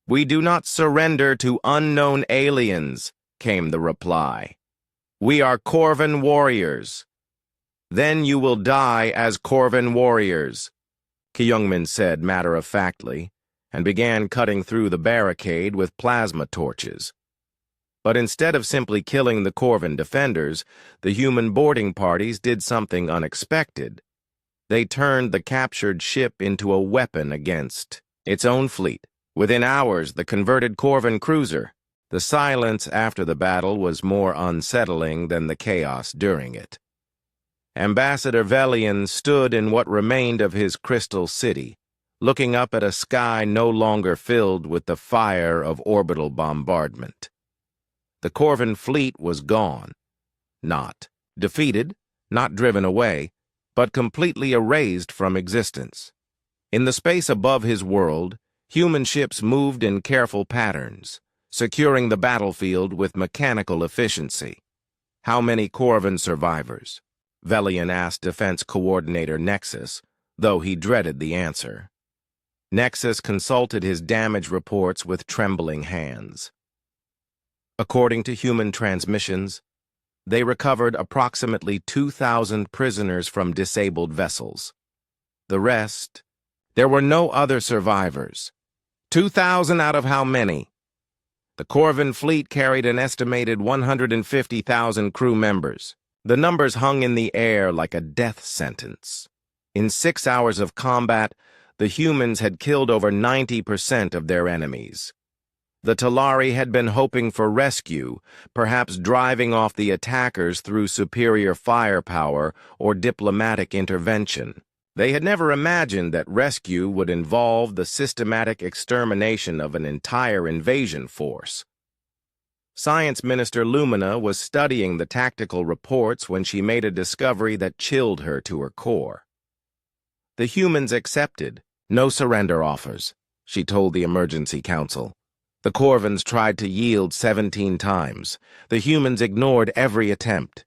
We do not surrender to unknown aliens, came the reply. We are Corvan warriors. Then you will die as Corvan warriors, Kyung-min said matter-of-factly, and began cutting through the barricade with plasma torches. But instead of simply killing the Corvan defenders, the human boarding parties did something unexpected. They turned the captured ship into a weapon against its own fleet. Within hours, the converted Corvan cruiser. The silence after the battle was more unsettling than the chaos during it. Ambassador Velian stood in what remained of his crystal city, looking up at a sky no longer filled with the fire of orbital bombardment. The Corvan fleet was gone. Not defeated, not driven away, but completely erased from existence. In the space above his world, human ships moved in careful patterns, securing the battlefield with mechanical efficiency. How many Corvan survivors? Velian asked Defense Coordinator Nexus, though he dreaded the answer. Nexus consulted his damage reports with trembling hands. According to human transmissions, they recovered approximately 2,000 prisoners from disabled vessels. The rest, there were no other survivors. 2,000 out of how many? The Corvan fleet carried an estimated 150,000 crew members. The numbers hung in the air like a death sentence. In 6 hours of combat, the humans had killed over 90% of their enemies. The Talari had been hoping for rescue, perhaps driving off the attackers through superior firepower or diplomatic intervention. They had never imagined that rescue would involve the systematic extermination of an entire invasion force. Science Minister Lumina was studying the tactical reports when she made a discovery that chilled her to her core. The humans accepted no surrender offers, she told the Emergency Council. The Corvans tried to yield 17 times. The humans ignored every attempt.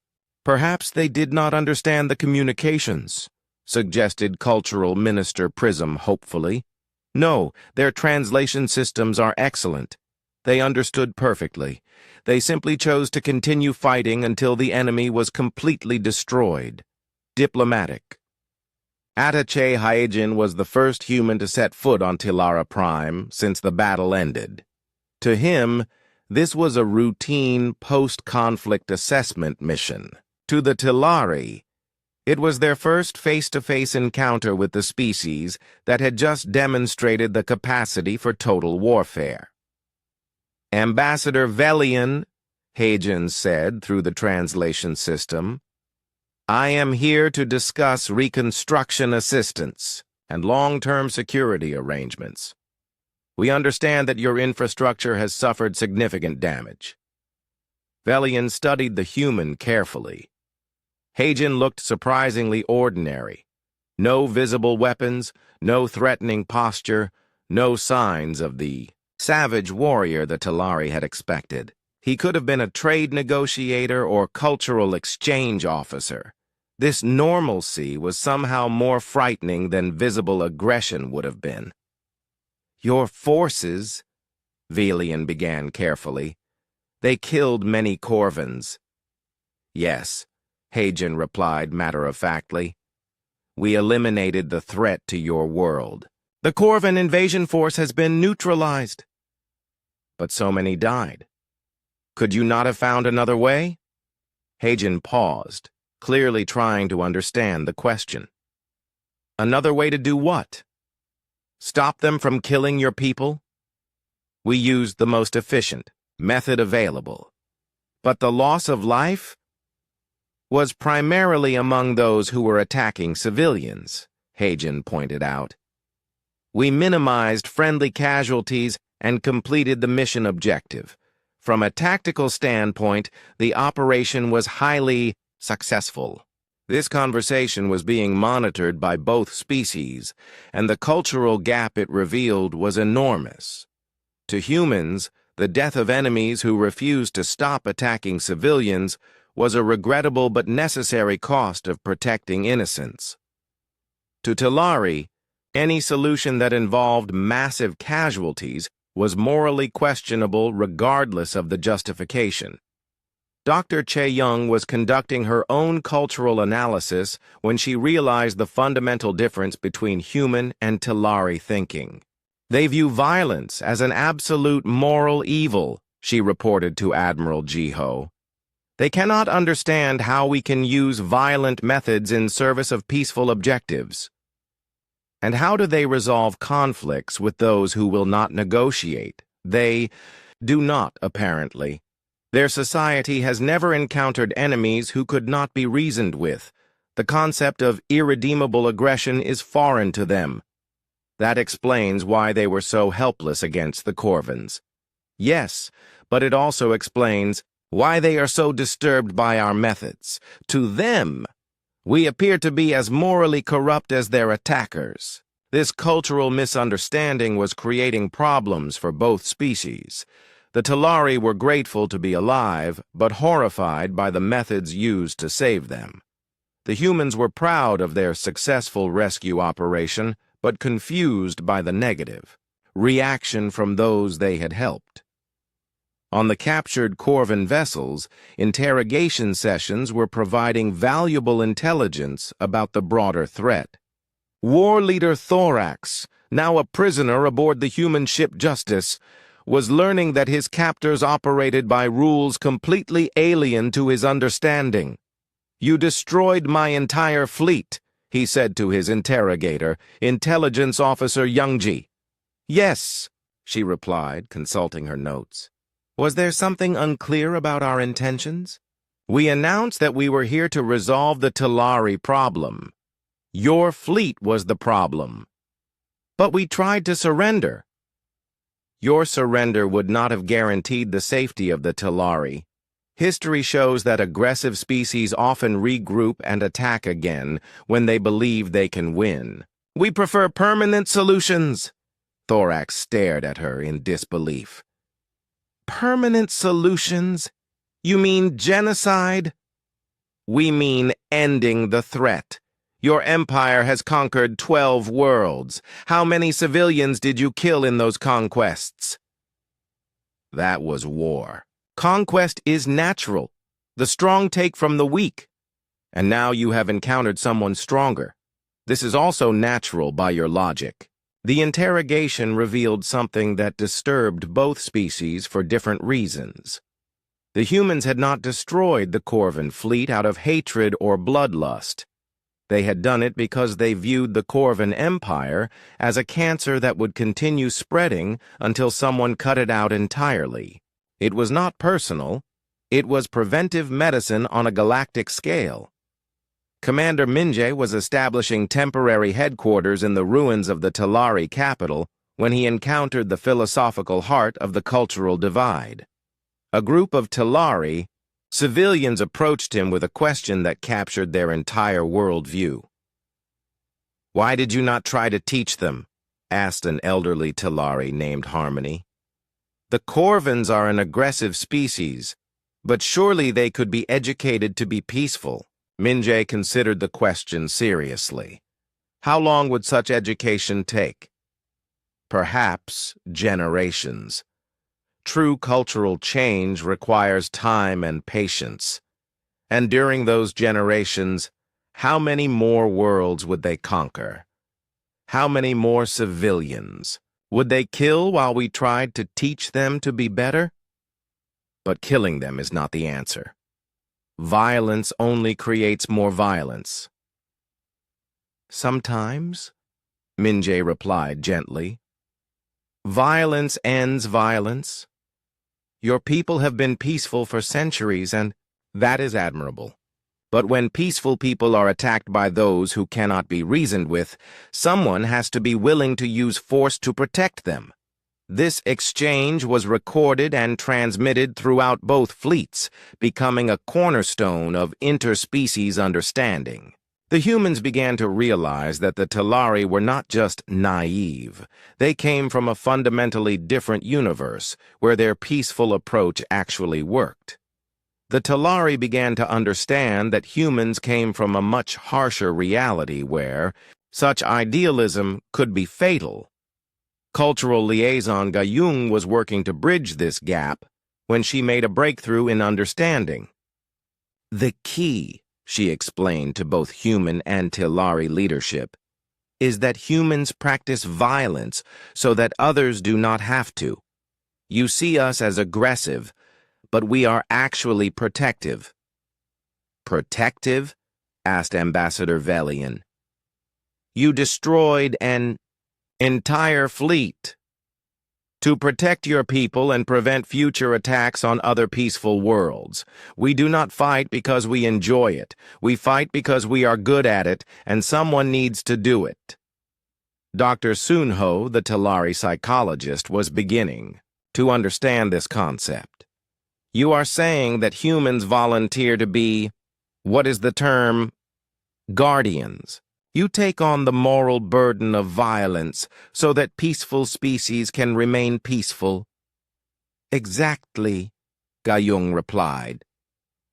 Perhaps they did not understand the communications, suggested Cultural Minister Prism hopefully. No, their translation systems are excellent. They understood perfectly. They simply chose to continue fighting until the enemy was completely destroyed. Diplomatic. Atache Hyjin was the first human to set foot on Tilara Prime since the battle ended. To him, this was a routine post-conflict assessment mission. To the Tilari, it was their first face-to-face encounter with the species that had just demonstrated the capacity for total warfare. Ambassador Velian, Hyjin said through the translation system, I am here to discuss reconstruction assistance and long-term security arrangements. We understand that your infrastructure has suffered significant damage. Velian studied the human carefully. Hyjin looked surprisingly ordinary. No visible weapons, no threatening posture, no signs of the savage warrior the Tilari had expected. He could have been a trade negotiator or cultural exchange officer. This normalcy was somehow more frightening than visible aggression would have been. Your forces, Velian began carefully. They killed many Corvins. Yes, Hyjin replied matter-of-factly. We eliminated the threat to your world. The Corvin invasion force has been neutralized. But so many died. Could you not have found another way? Hyjin paused, clearly trying to understand the question. Another way to do what? Stop them from killing your people? We used the most efficient method available. But the loss of life was primarily among those who were attacking civilians, Hyjin pointed out. We minimized friendly casualties and completed the mission objective. From a tactical standpoint, the operation was highly successful. This conversation was being monitored by both species, and the cultural gap it revealed was enormous. To humans, the death of enemies who refused to stop attacking civilians was a regrettable but necessary cost of protecting innocents. To Tilari, any solution that involved massive casualties was morally questionable regardless of the justification. Dr. Che Young was conducting her own cultural analysis when she realized the fundamental difference between human and Tilari thinking. They view violence as an absolute moral evil, she reported to Admiral Jiho. They cannot understand how we can use violent methods in service of peaceful objectives. And how do they resolve conflicts with those who will not negotiate? They do not, apparently. Their society has never encountered enemies who could not be reasoned with. The concept of irredeemable aggression is foreign to them. That explains why they were so helpless against the Corvins. Yes, but it also explains why they are so disturbed by our methods. To them, we appear to be as morally corrupt as their attackers. This cultural misunderstanding was creating problems for both species. The Tilari were grateful to be alive, but horrified by the methods used to save them. The humans were proud of their successful rescue operation, but confused by the negative reaction from those they had helped. On the captured Corvin vessels, interrogation sessions were providing valuable intelligence about the broader threat. War leader Thorax, now a prisoner aboard the human ship Justice, was learning that his captors operated by rules completely alien to his understanding. You destroyed my entire fleet, he said to his interrogator, Intelligence Officer Youngji. Yes, she replied, consulting her notes. Was there something unclear about our intentions? We announced that we were here to resolve the Tilari problem. Your fleet was the problem. But we tried to surrender. Your surrender would not have guaranteed the safety of the Tilari. History shows that aggressive species often regroup and attack again when they believe they can win. We prefer permanent solutions. Thorax stared at her in disbelief. Permanent solutions? You mean genocide? We mean ending the threat. Your empire has conquered 12 worlds. How many civilians did you kill in those conquests? That was war. Conquest is natural. The strong take from the weak. And now you have encountered someone stronger. This is also natural by your logic. The interrogation revealed something that disturbed both species for different reasons. The humans had not destroyed the Corvan fleet out of hatred or bloodlust. They had done it because they viewed the Corvan Empire as a cancer that would continue spreading until someone cut it out entirely. It was not personal. It was preventive medicine on a galactic scale. Commander Minje was establishing temporary headquarters in the ruins of the Talari capital when he encountered the philosophical heart of the cultural divide. A group of Talari civilians approached him with a question that captured their entire worldview. "Why did you not try to teach them?" asked an elderly Talari named Harmony. "The Corvans are an aggressive species, but surely they could be educated to be peaceful." Minje considered the question seriously. How long would such education take? Perhaps generations. True cultural change requires time and patience. And during those generations, how many more worlds would they conquer? How many more civilians? Would they kill while we tried to teach them to be better? But killing them is not the answer. Violence only creates more violence. Sometimes, Minje replied gently. Violence ends violence. Your people have been peaceful for centuries, and that is admirable. But when peaceful people are attacked by those who cannot be reasoned with, someone has to be willing to use force to protect them. This exchange was recorded and transmitted throughout both fleets, becoming a cornerstone of interspecies understanding. The humans began to realize that the Talari were not just naive. They came from a fundamentally different universe, where their peaceful approach actually worked. The Talari began to understand that humans came from a much harsher reality where such idealism could be fatal. Cultural liaison Gayung was working to bridge this gap when she made a breakthrough in understanding. The key, she explained to both human and Talari leadership, is that humans practice violence so that others do not have to. You see us as aggressive, but we are actually protective. Protective? Asked Ambassador Velian. You destroyed an entire fleet to protect your people and prevent future attacks on other peaceful worlds. We do not fight because we enjoy it. We fight because we are good at it, and someone needs to do it. Dr. Sunho, the Talari psychologist, was beginning to understand this concept. You are saying that humans volunteer to be, what is the term, guardians. You take on the moral burden of violence so that peaceful species can remain peaceful. Exactly, Gayung replied.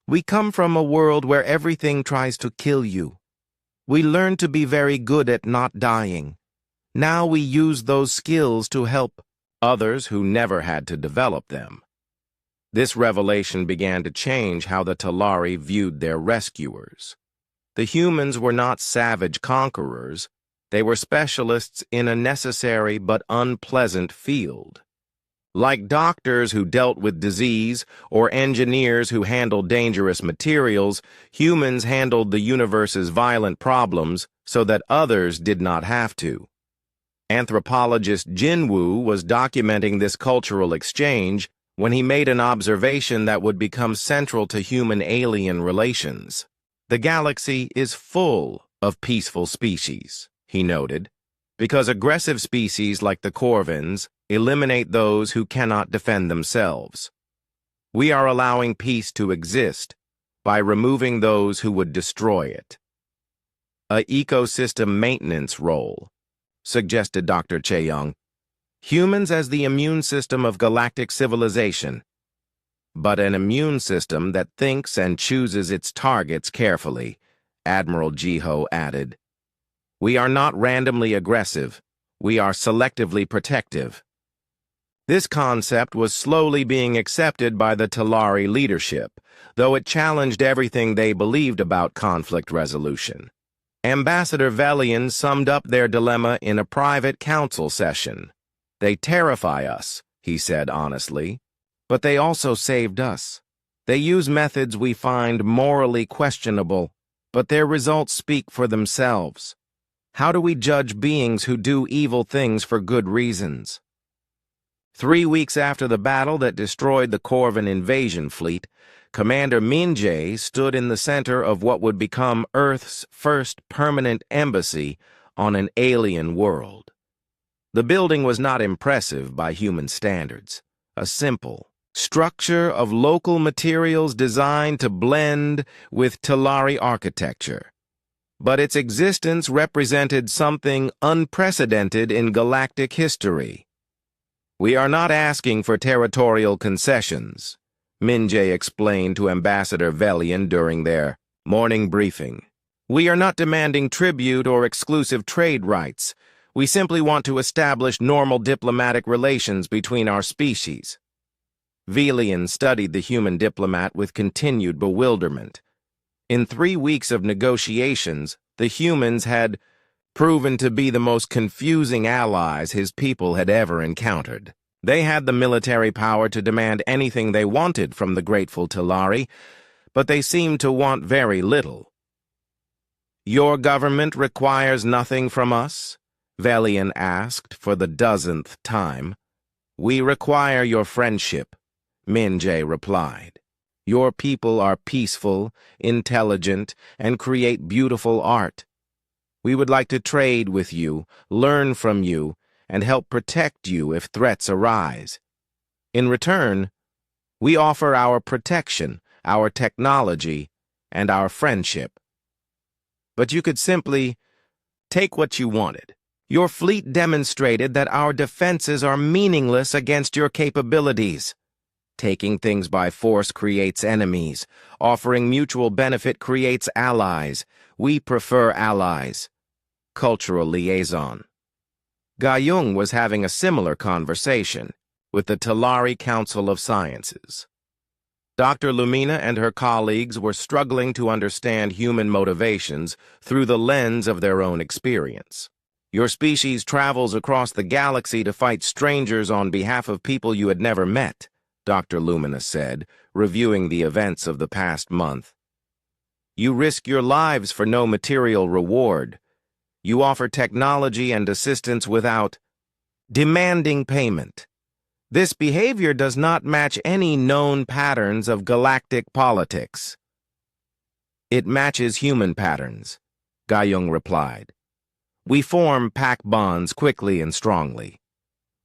We come from a world where everything tries to kill you. We learn to be very good at not dying. Now we use those skills to help others who never had to develop them. This revelation began to change how the Talari viewed their rescuers. The humans were not savage conquerors. They were specialists in a necessary but unpleasant field. Like doctors who dealt with disease or engineers who handled dangerous materials, humans handled the universe's violent problems so that others did not have to. Anthropologist Jinwoo was documenting this cultural exchange when he made an observation that would become central to human-alien relations. The galaxy is full of peaceful species, he noted, because aggressive species like the Corvans eliminate those who cannot defend themselves. We are allowing peace to exist by removing those who would destroy it. A ecosystem maintenance role, suggested Dr. Cheong. Humans as the immune system of galactic civilization. but an immune system that thinks and chooses its targets carefully, Admiral Jiho added. We are not randomly aggressive. We are selectively protective. This concept was slowly being accepted by the Talari leadership, though it challenged everything they believed about conflict resolution. Ambassador Velian summed up their dilemma in a private council session. They terrify us, he said honestly, but they also saved us. They use methods we find morally questionable, but their results speak for themselves. How do we judge beings who do evil things for good reasons? 3 weeks after the battle that destroyed the Corvan invasion fleet, Commander Minjae stood in the center of what would become Earth's first permanent embassy on an alien world. The building was not impressive by human standards, a simple structure of local materials designed to blend with Talari architecture. But its existence represented something unprecedented in galactic history. We are not asking for territorial concessions, Minjae explained to Ambassador Velian during their morning briefing. We are not demanding tribute or exclusive trade rights. We simply want to establish normal diplomatic relations between our species. Velian studied the human diplomat with continued bewilderment. In 3 weeks of negotiations, the humans had proven to be the most confusing allies his people had ever encountered. They had the military power to demand anything they wanted from the grateful Talari, but they seemed to want very little. Your government requires nothing from us? Velian asked for the 10th time. We require your friendship, Minjae replied. Your people are peaceful, intelligent, and create beautiful art. We would like to trade with you, learn from you, and help protect you if threats arise. In return, we offer our protection, our technology, and our friendship. But you could simply take what you wanted. Your fleet demonstrated that our defenses are meaningless against your capabilities. Taking things by force creates enemies. Offering mutual benefit creates allies. We prefer allies. Cultural liaison. Gayung was having a similar conversation with the Talari Council of Sciences. Dr. Lumina and her colleagues were struggling to understand human motivations through the lens of their own experience. Your species travels across the galaxy to fight strangers on behalf of people you had never met, Dr. Lumina said, reviewing the events of the past month. You risk your lives for no material reward. You offer technology and assistance without demanding payment. This behavior does not match any known patterns of galactic politics. It matches human patterns, Gayung replied. We form pack bonds quickly and strongly.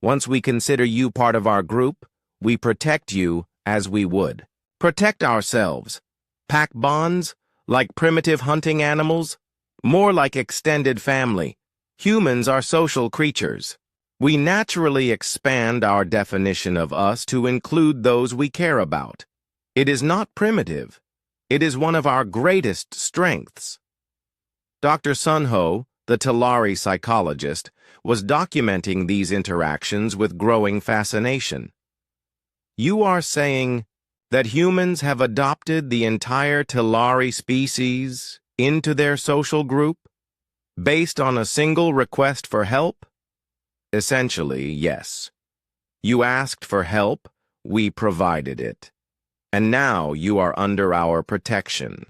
Once we consider you part of our group, we protect you as we would protect ourselves. Pack bonds, like primitive hunting animals, more like extended family. Humans are social creatures. We naturally expand our definition of us to include those we care about. It is not primitive. It is one of our greatest strengths. Dr. Sunho, the Talari psychologist, was documenting these interactions with growing fascination. You are saying that humans have adopted the entire Talari species into their social group, based on a single request for help? Essentially, yes. You asked for help, we provided it. And now you are under our protection.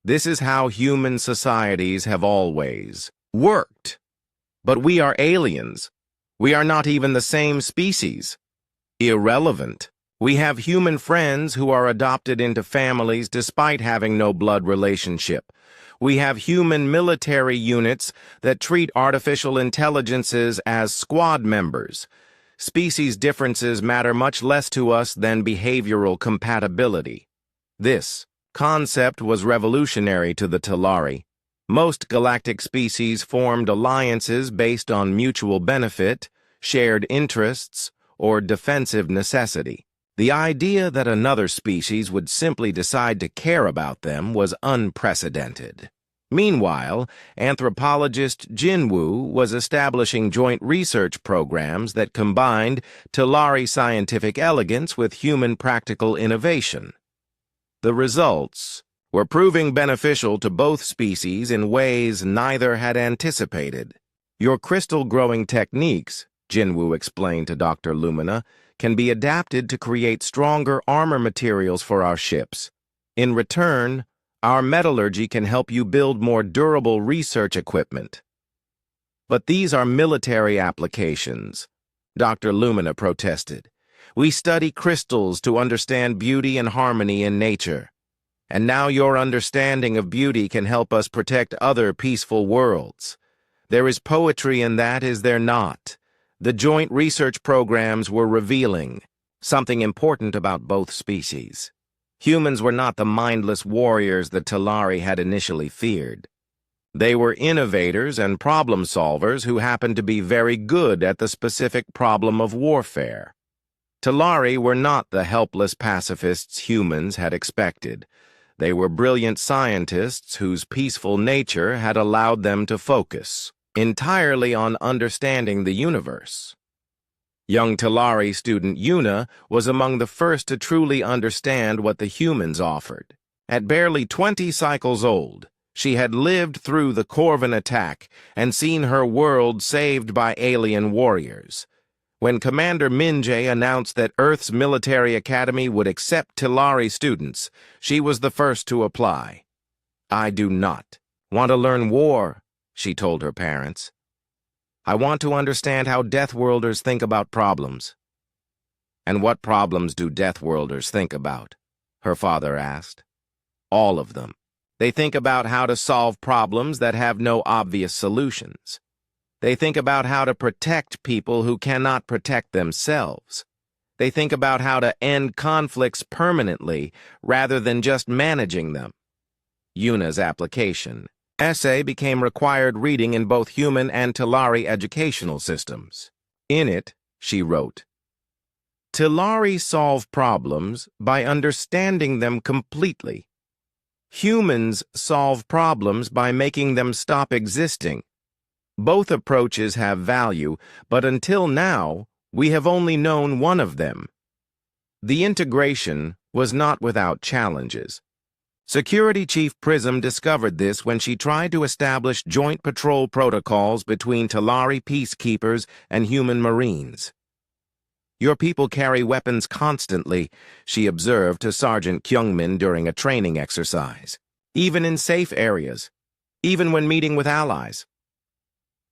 This is how human societies have always worked. But we are aliens. We are not even the same species. Irrelevant. We have human friends who are adopted into families despite having no blood relationship. We have human military units that treat artificial intelligences as squad members. Species differences matter much less to us than behavioral compatibility. This concept was revolutionary to the Talari. Most galactic species formed alliances based on mutual benefit, shared interests, or defensive necessity. The idea that another species would simply decide to care about them was unprecedented. Meanwhile, anthropologist Jinwoo was establishing joint research programs that combined Talari scientific elegance with human practical innovation. The results were proving beneficial to both species in ways neither had anticipated. Your crystal growing techniques, Jinwoo explained to Dr. Lumina, can be adapted to create stronger armor materials for our ships. In return, our metallurgy can help you build more durable research equipment. But these are military applications, Dr. Lumina protested. We study crystals to understand beauty and harmony in nature. And now your understanding of beauty can help us protect other peaceful worlds. There is poetry in that, is there not? The joint research programs were revealing something important about both species. Humans were not the mindless warriors the Talari had initially feared. They were innovators and problem solvers who happened to be very good at the specific problem of warfare. Talari were not the helpless pacifists humans had expected. They were brilliant scientists whose peaceful nature had allowed them to focus entirely on understanding the universe. Young Talari student Yuna was among the first to truly understand what the humans offered. At barely 20 cycles old, she had lived through the Corvin attack and seen her world saved by alien warriors. When Commander Minjae announced that Earth's military academy would accept Talari students, she was the first to apply. "I do not want to learn war," she told her parents. "I want to understand how deathworlders think about problems." "And what problems do deathworlders think about?" her father asked. "All of them. They think about how to solve problems that have no obvious solutions. They think about how to protect people who cannot protect themselves. They think about how to end conflicts permanently rather than just managing them." Yuna's application essay became required reading in both human and Talari educational systems. In it, she wrote, "Talari solve problems by understanding them completely. Humans solve problems by making them stop existing. Both approaches have value, but until now, we have only known one of them." The integration was not without challenges. Security Chief Prism discovered this when she tried to establish joint patrol protocols between Talari peacekeepers and human marines. "Your people carry weapons constantly," she observed to Sergeant Kyungmin during a training exercise. "Even in safe areas, even when meeting with allies."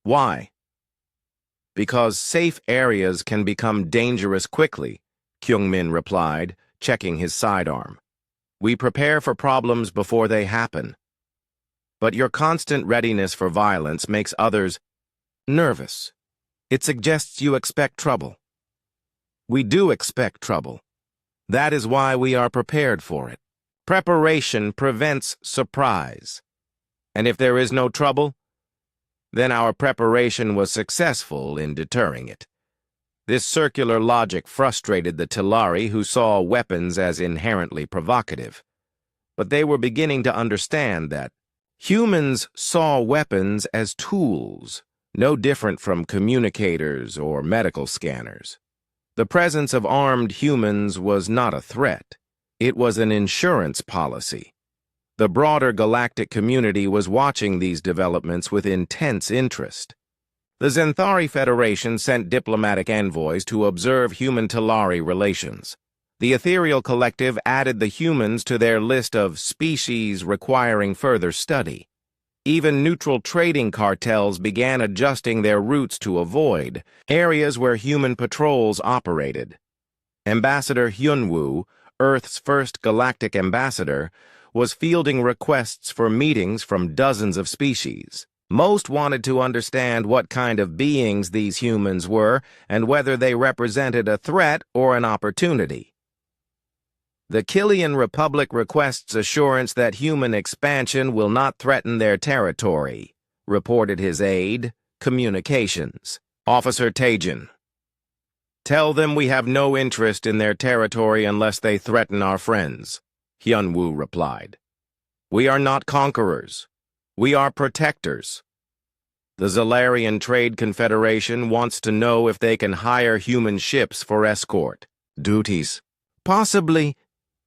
"Why?" "Because safe areas can become dangerous quickly," Kyungmin replied, checking his sidearm. "We prepare for problems before they happen. But your constant readiness for violence makes others nervous. It suggests you expect trouble." "We do expect trouble. That is why we are prepared for it. Preparation prevents surprise. And if there is no trouble, then our preparation was successful in deterring it." This circular logic frustrated the Talari, who saw weapons as inherently provocative. But they were beginning to understand that humans saw weapons as tools, no different from communicators or medical scanners. The presence of armed humans was not a threat. It was an insurance policy. The broader galactic community was watching these developments with intense interest. The Zenthari Federation sent diplomatic envoys to observe human-Talari relations. The Ethereal Collective added the humans to their list of species requiring further study. Even neutral trading cartels began adjusting their routes to avoid areas where human patrols operated. Ambassador Hyunwoo, Earth's first galactic ambassador, was fielding requests for meetings from dozens of species. Most wanted to understand what kind of beings these humans were and whether they represented a threat or an opportunity. "The Killian Republic requests assurance that human expansion will not threaten their territory," reported his aide, Communications, Officer Tajin. Tell them we have no interest in their territory unless they threaten our friends, Hyun-woo replied. We are not conquerors. We are protectors. The Zalarian Trade Confederation wants to know if they can hire human ships for escort duties. Possibly,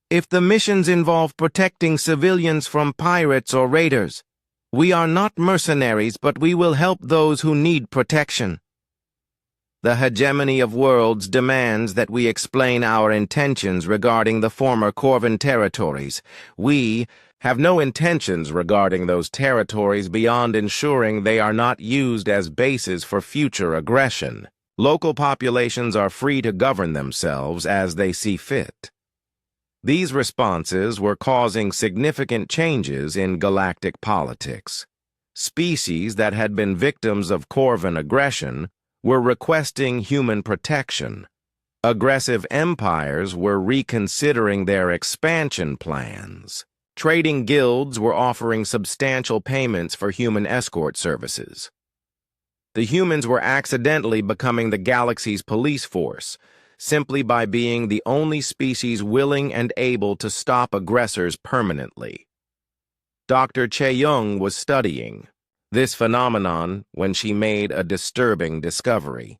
if the missions involve protecting civilians from pirates or raiders. We are not mercenaries, but we will help those who need protection. The hegemony of worlds demands that we explain our intentions regarding the former Corvan territories. We have no intentions regarding those territories beyond ensuring they are not used as bases for future aggression. Local populations are free to govern themselves as they see fit. These responses were causing significant changes in galactic politics. Species that had been victims of Corvan aggression were requesting human protection. Aggressive empires were reconsidering their expansion plans. Trading guilds were offering substantial payments for human escort services. The humans were accidentally becoming the galaxy's police force, simply by being the only species willing and able to stop aggressors permanently. Dr. Chae-young was studying this phenomenon when she made a disturbing discovery.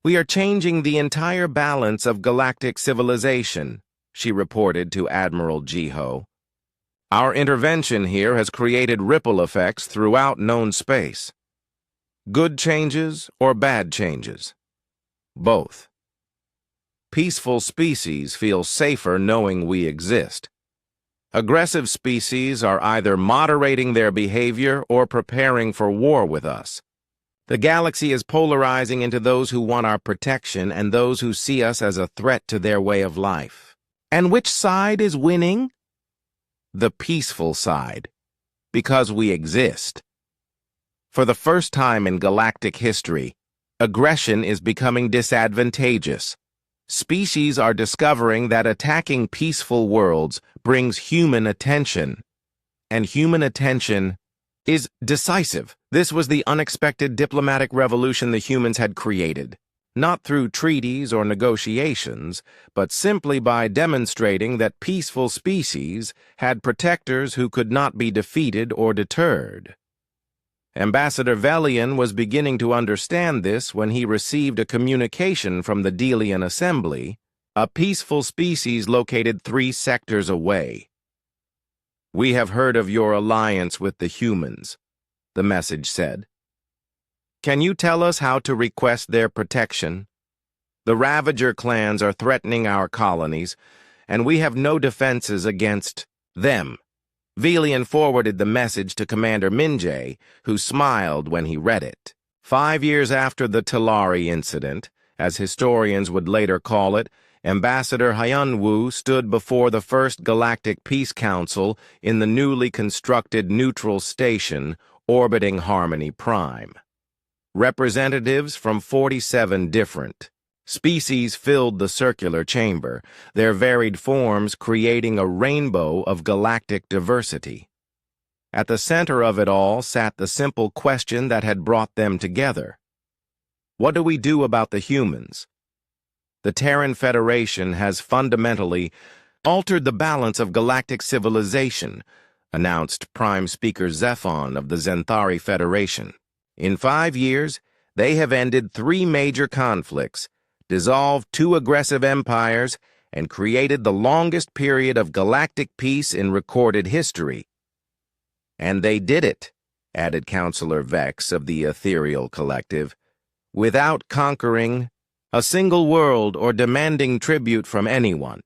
We are changing the entire balance of galactic civilization, she reported to Admiral Ji-ho. Our intervention here has created ripple effects throughout known space. Good changes or bad changes? Both. Peaceful species feel safer knowing we exist. Aggressive species are either moderating their behavior or preparing for war with us. The galaxy is polarizing into those who want our protection and those who see us as a threat to their way of life. And which side is winning? The peaceful side, because we exist. For the first time in galactic history, aggression is becoming disadvantageous. Species are discovering that attacking peaceful worlds brings human attention, and human attention is decisive. This was the unexpected diplomatic revolution the humans had created, not through treaties or negotiations, but simply by demonstrating that peaceful species had protectors who could not be defeated or deterred. Ambassador Velian was beginning to understand this when he received a communication from the Delian Assembly, a peaceful species located 3 sectors away. We have heard of your alliance with the humans, the message said. Can you tell us how to request their protection? The Ravager clans are threatening our colonies, and we have no defenses against them. Velian forwarded the message to Commander Minjae, who smiled when he read it. 5 years after the Talari incident, as historians would later call it, Ambassador Hyun-woo stood before the First Galactic Peace Council in the newly constructed neutral station orbiting Harmony Prime. Representatives from 47 different species filled the circular chamber, their varied forms creating a rainbow of galactic diversity. At the center of it all sat the simple question that had brought them together. What do we do about the humans? The Terran Federation has fundamentally altered the balance of galactic civilization, announced Prime Speaker Zephon of the Zenthari Federation. In 5 years, they have ended 3 major conflicts, dissolved 2 aggressive empires, and created the longest period of galactic peace in recorded history. And they did it, added Counselor Vex of the Ethereal Collective, without conquering a single world or demanding tribute from anyone.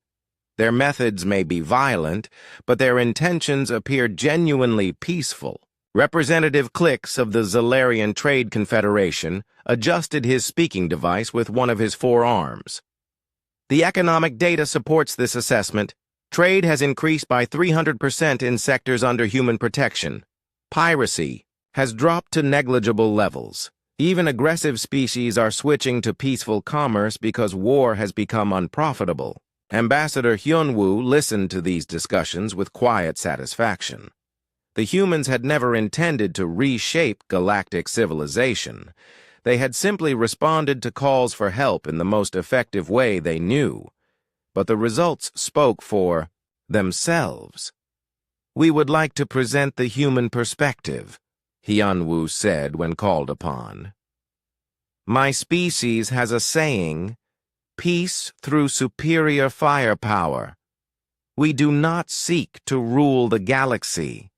Their methods may be violent, but their intentions appear genuinely peaceful. Representative Clix of the Zalarian Trade Confederation adjusted his speaking device with one of his 4 arms. The economic data supports this assessment. Trade has increased by 300% in sectors under human protection. Piracy has dropped to negligible levels. Even aggressive species are switching to peaceful commerce because war has become unprofitable. Ambassador Hyun-woo listened to these discussions with quiet satisfaction. The humans had never intended to reshape galactic civilization. They had simply responded to calls for help in the most effective way they knew, but the results spoke for themselves. "We would like to present the human perspective," Hyunwoo said when called upon. "My species has a saying, peace through superior firepower. We do not seek to rule the galaxy.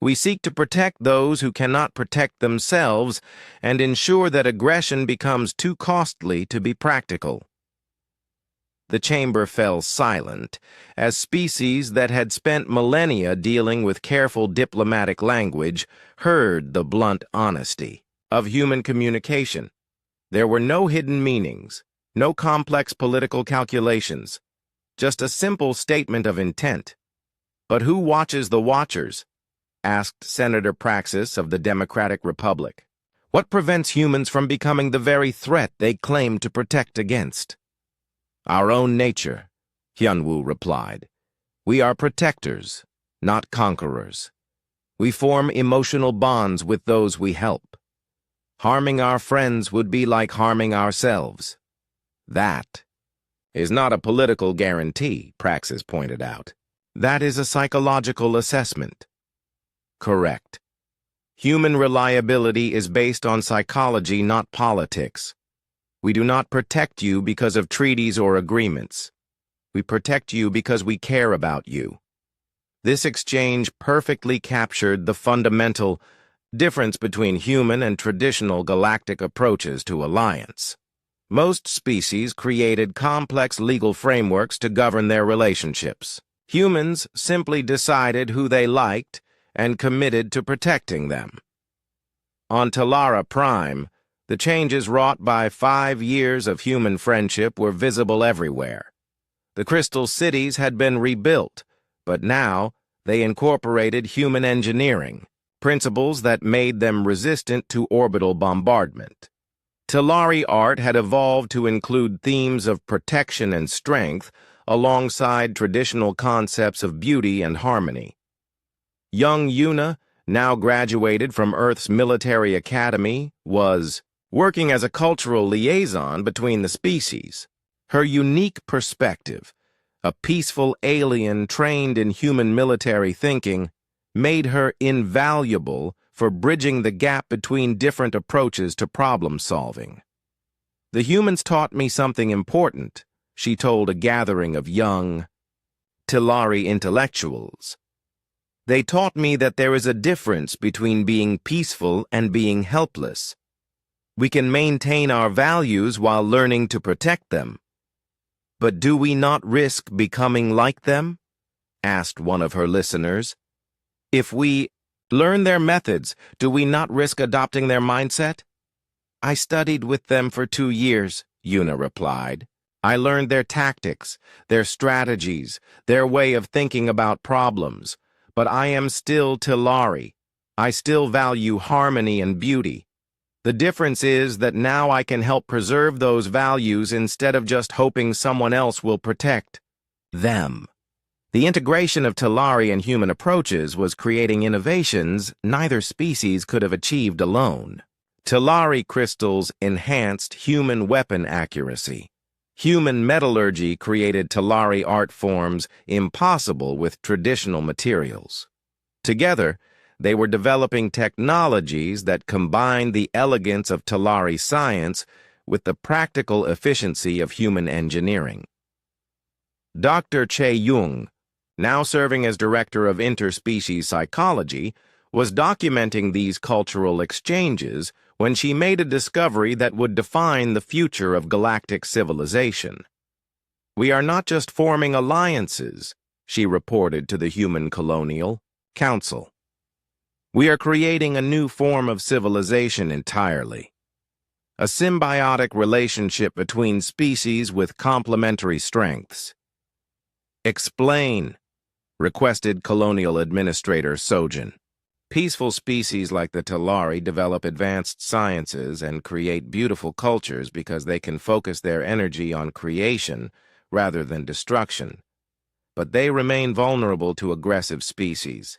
We seek to protect those who cannot protect themselves and ensure that aggression becomes too costly to be practical." The chamber fell silent, as species that had spent millennia dealing with careful diplomatic language heard the blunt honesty of human communication. There were no hidden meanings, no complex political calculations, just a simple statement of intent. "But who watches the watchers?" asked Senator Praxis of the Democratic Republic. "What prevents humans from becoming the very threat they claim to protect against?" "Our own nature," Hyunwoo replied. "We are protectors, not conquerors. We form emotional bonds with those we help. Harming our friends would be like harming ourselves." "That is not a political guarantee," Praxis pointed out. "That is a psychological assessment." "Correct. Human reliability is based on psychology, not politics. We do not protect you because of treaties or agreements. We protect you because we care about you." This exchange perfectly captured the fundamental difference between human and traditional galactic approaches to alliance. Most species created complex legal frameworks to govern their relationships. Humans simply decided who they liked and committed to protecting them. On Talara Prime, the changes wrought by 5 years of human friendship were visible everywhere. The crystal cities had been rebuilt, but now they incorporated human engineering, principles that made them resistant to orbital bombardment. Talari art had evolved to include themes of protection and strength alongside traditional concepts of beauty and harmony. Young Yuna, now graduated from Earth's military academy, was working as a cultural liaison between the species. Her unique perspective, a peaceful alien trained in human military thinking, made her invaluable for bridging the gap between different approaches to problem solving. "The humans taught me something important," she told a gathering of young Talari intellectuals. "They taught me that there is a difference between being peaceful and being helpless. We can maintain our values while learning to protect them. But do we not risk becoming like them?" asked one of her listeners. "If we learn their methods, do we not risk adopting their mindset?" "I studied with them for 2 years," Yuna replied. "I learned their tactics, their strategies, their way of thinking about problems. But I am still Talari. I still value harmony and beauty. The difference is that now I can help preserve those values instead of just hoping someone else will protect them." The integration of Talari and human approaches was creating innovations neither species could have achieved alone. Talari crystals enhanced human weapon accuracy. Human metallurgy created Talari art forms impossible with traditional materials. Together, they were developing technologies that combined the elegance of Talari science with the practical efficiency of human engineering. Dr. Chae-Young, now serving as director of interspecies psychology, was documenting these cultural exchanges when she made a discovery that would define the future of galactic civilization. "We are not just forming alliances," she reported to the Human Colonial Council. "We are creating a new form of civilization entirely. A symbiotic relationship between species with complementary strengths." "Explain," requested Colonial Administrator Sojin. "Peaceful species like the Talari develop advanced sciences and create beautiful cultures because they can focus their energy on creation rather than destruction. But they remain vulnerable to aggressive species.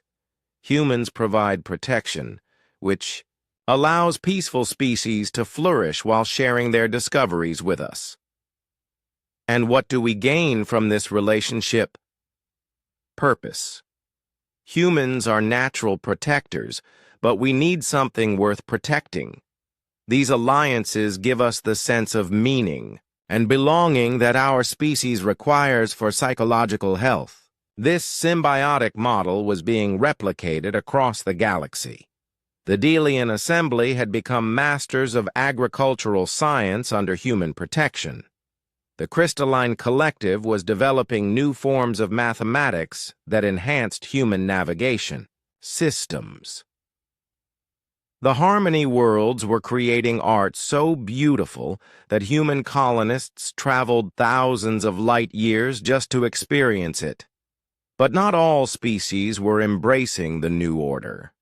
Humans provide protection, which allows peaceful species to flourish while sharing their discoveries with us. And what do we gain from this relationship? Purpose. Humans are natural protectors, but we need something worth protecting. These alliances give us the sense of meaning and belonging that our species requires for psychological health. This symbiotic model was being replicated across the galaxy. The Delian Assembly had become masters of agricultural science under human protection. The Crystalline Collective was developing new forms of mathematics that enhanced human navigation. Systems. The Harmony worlds were creating art so beautiful that human colonists traveled thousands of light years just to experience it. But not all species were embracing the new order.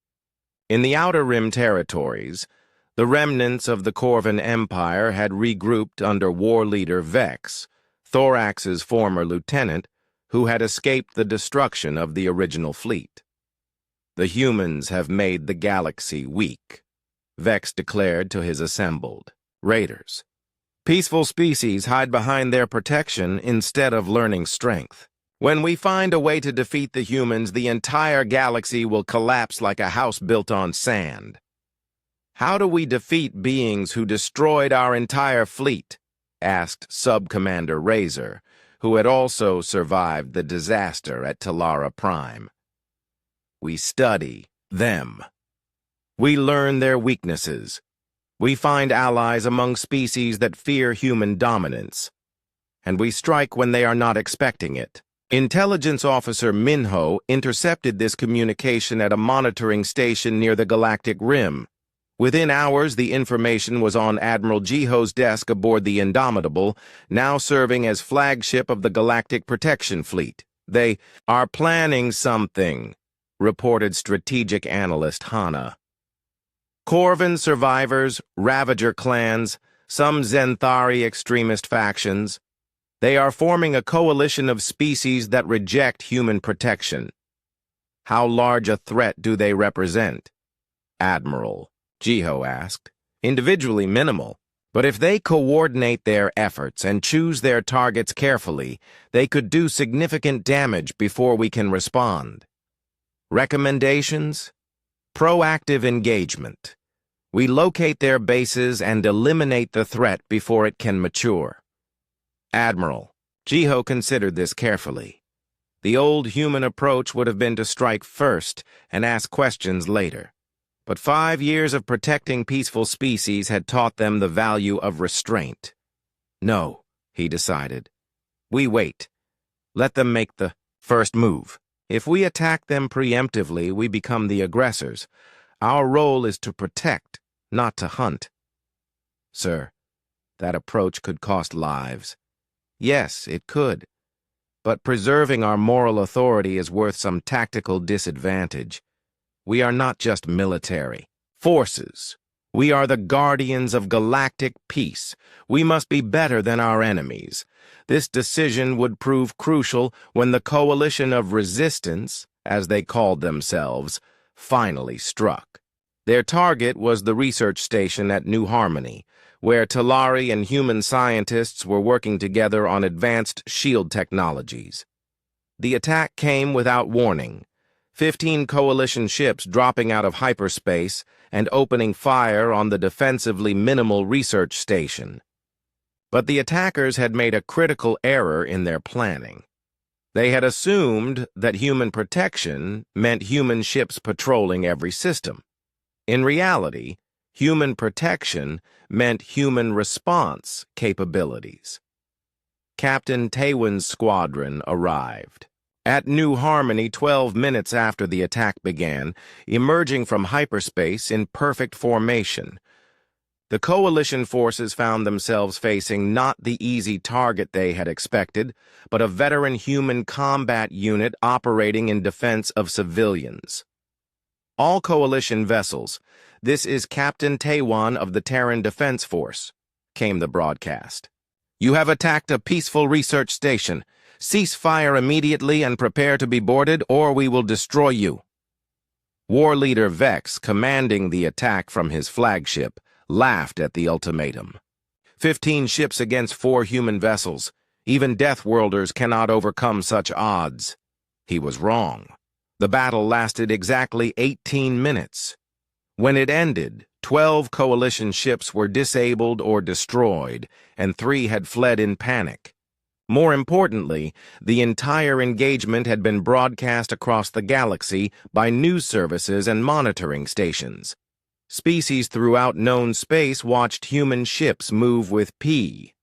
In the Outer Rim territories, the remnants of the Corvan Empire had regrouped under war leader Vex, Thorax's former lieutenant, who had escaped the destruction of the original fleet. "The humans have made the galaxy weak," Vex declared to his assembled raiders. "Peaceful species hide behind their protection instead of learning strength. When we find a way to defeat the humans, the entire galaxy will collapse like a house built on sand." "How do we defeat beings who destroyed our entire fleet?" asked Sub-Commander Razor, who had also survived the disaster at Talara Prime. "We study them. We learn their weaknesses. We find allies among species that fear human dominance. And we strike when they are not expecting it." Intelligence Officer Minho intercepted this communication at a monitoring station near the Galactic Rim. Within hours, the information was on Admiral Jiho's desk aboard the Indomitable, now serving as flagship of the Galactic Protection Fleet. "They are planning something," reported strategic analyst Hana. "Corvan survivors, Ravager clans, some Zenthari extremist factions. They are forming a coalition of species that reject human protection." "How large a threat do they represent?" Admiral Jiho asked. "Individually minimal, but if they coordinate their efforts and choose their targets carefully, they could do significant damage before we can respond." Recommendations? Proactive engagement. We locate their bases and eliminate the threat before it can mature. Admiral, Jiho considered this carefully. The old human approach would have been to strike first and ask questions later. But 5 years of protecting peaceful species had taught them the value of restraint. "No," he decided. "We wait. Let them make the first move. If we attack them preemptively, we become the aggressors. Our role is to protect, not to hunt." "Sir, that approach could cost lives." "Yes, it could. But preserving our moral authority is worth some tactical disadvantage. We are not just military forces. We are the guardians of galactic peace. We must be better than our enemies. This decision would prove crucial when the coalition of resistance, as they called themselves, finally struck. Their target was the research station at New Harmony, where Talari and human scientists were working together on advanced shield technologies. The attack came without warning. 15 coalition ships dropping out of hyperspace and opening fire on the defensively minimal research station. But the attackers had made a critical error in their planning. They had assumed that human protection meant human ships patrolling every system. In reality, human protection meant human response capabilities. Captain Taywin's squadron arrived at New Harmony 12 minutes after the attack began, emerging from hyperspace in perfect formation. The coalition forces found themselves facing not the easy target they had expected, but a veteran human combat unit operating in defense of civilians. "All coalition vessels, this is Captain Taiwan of the Terran Defense Force," came the broadcast. "You have attacked a peaceful research station. Cease fire immediately and prepare to be boarded, or we will destroy you." War leader Vex, commanding the attack from his flagship, laughed at the ultimatum. 15 ships against 4 human vessels. Even Deathworlders cannot overcome such odds. He was wrong. The battle lasted exactly 18 minutes. When it ended, 12 coalition ships were disabled or destroyed, and 3 had fled in panic. More importantly, the entire engagement had been broadcast across the galaxy by news services and monitoring stations. Species throughout known space watched human ships move with P.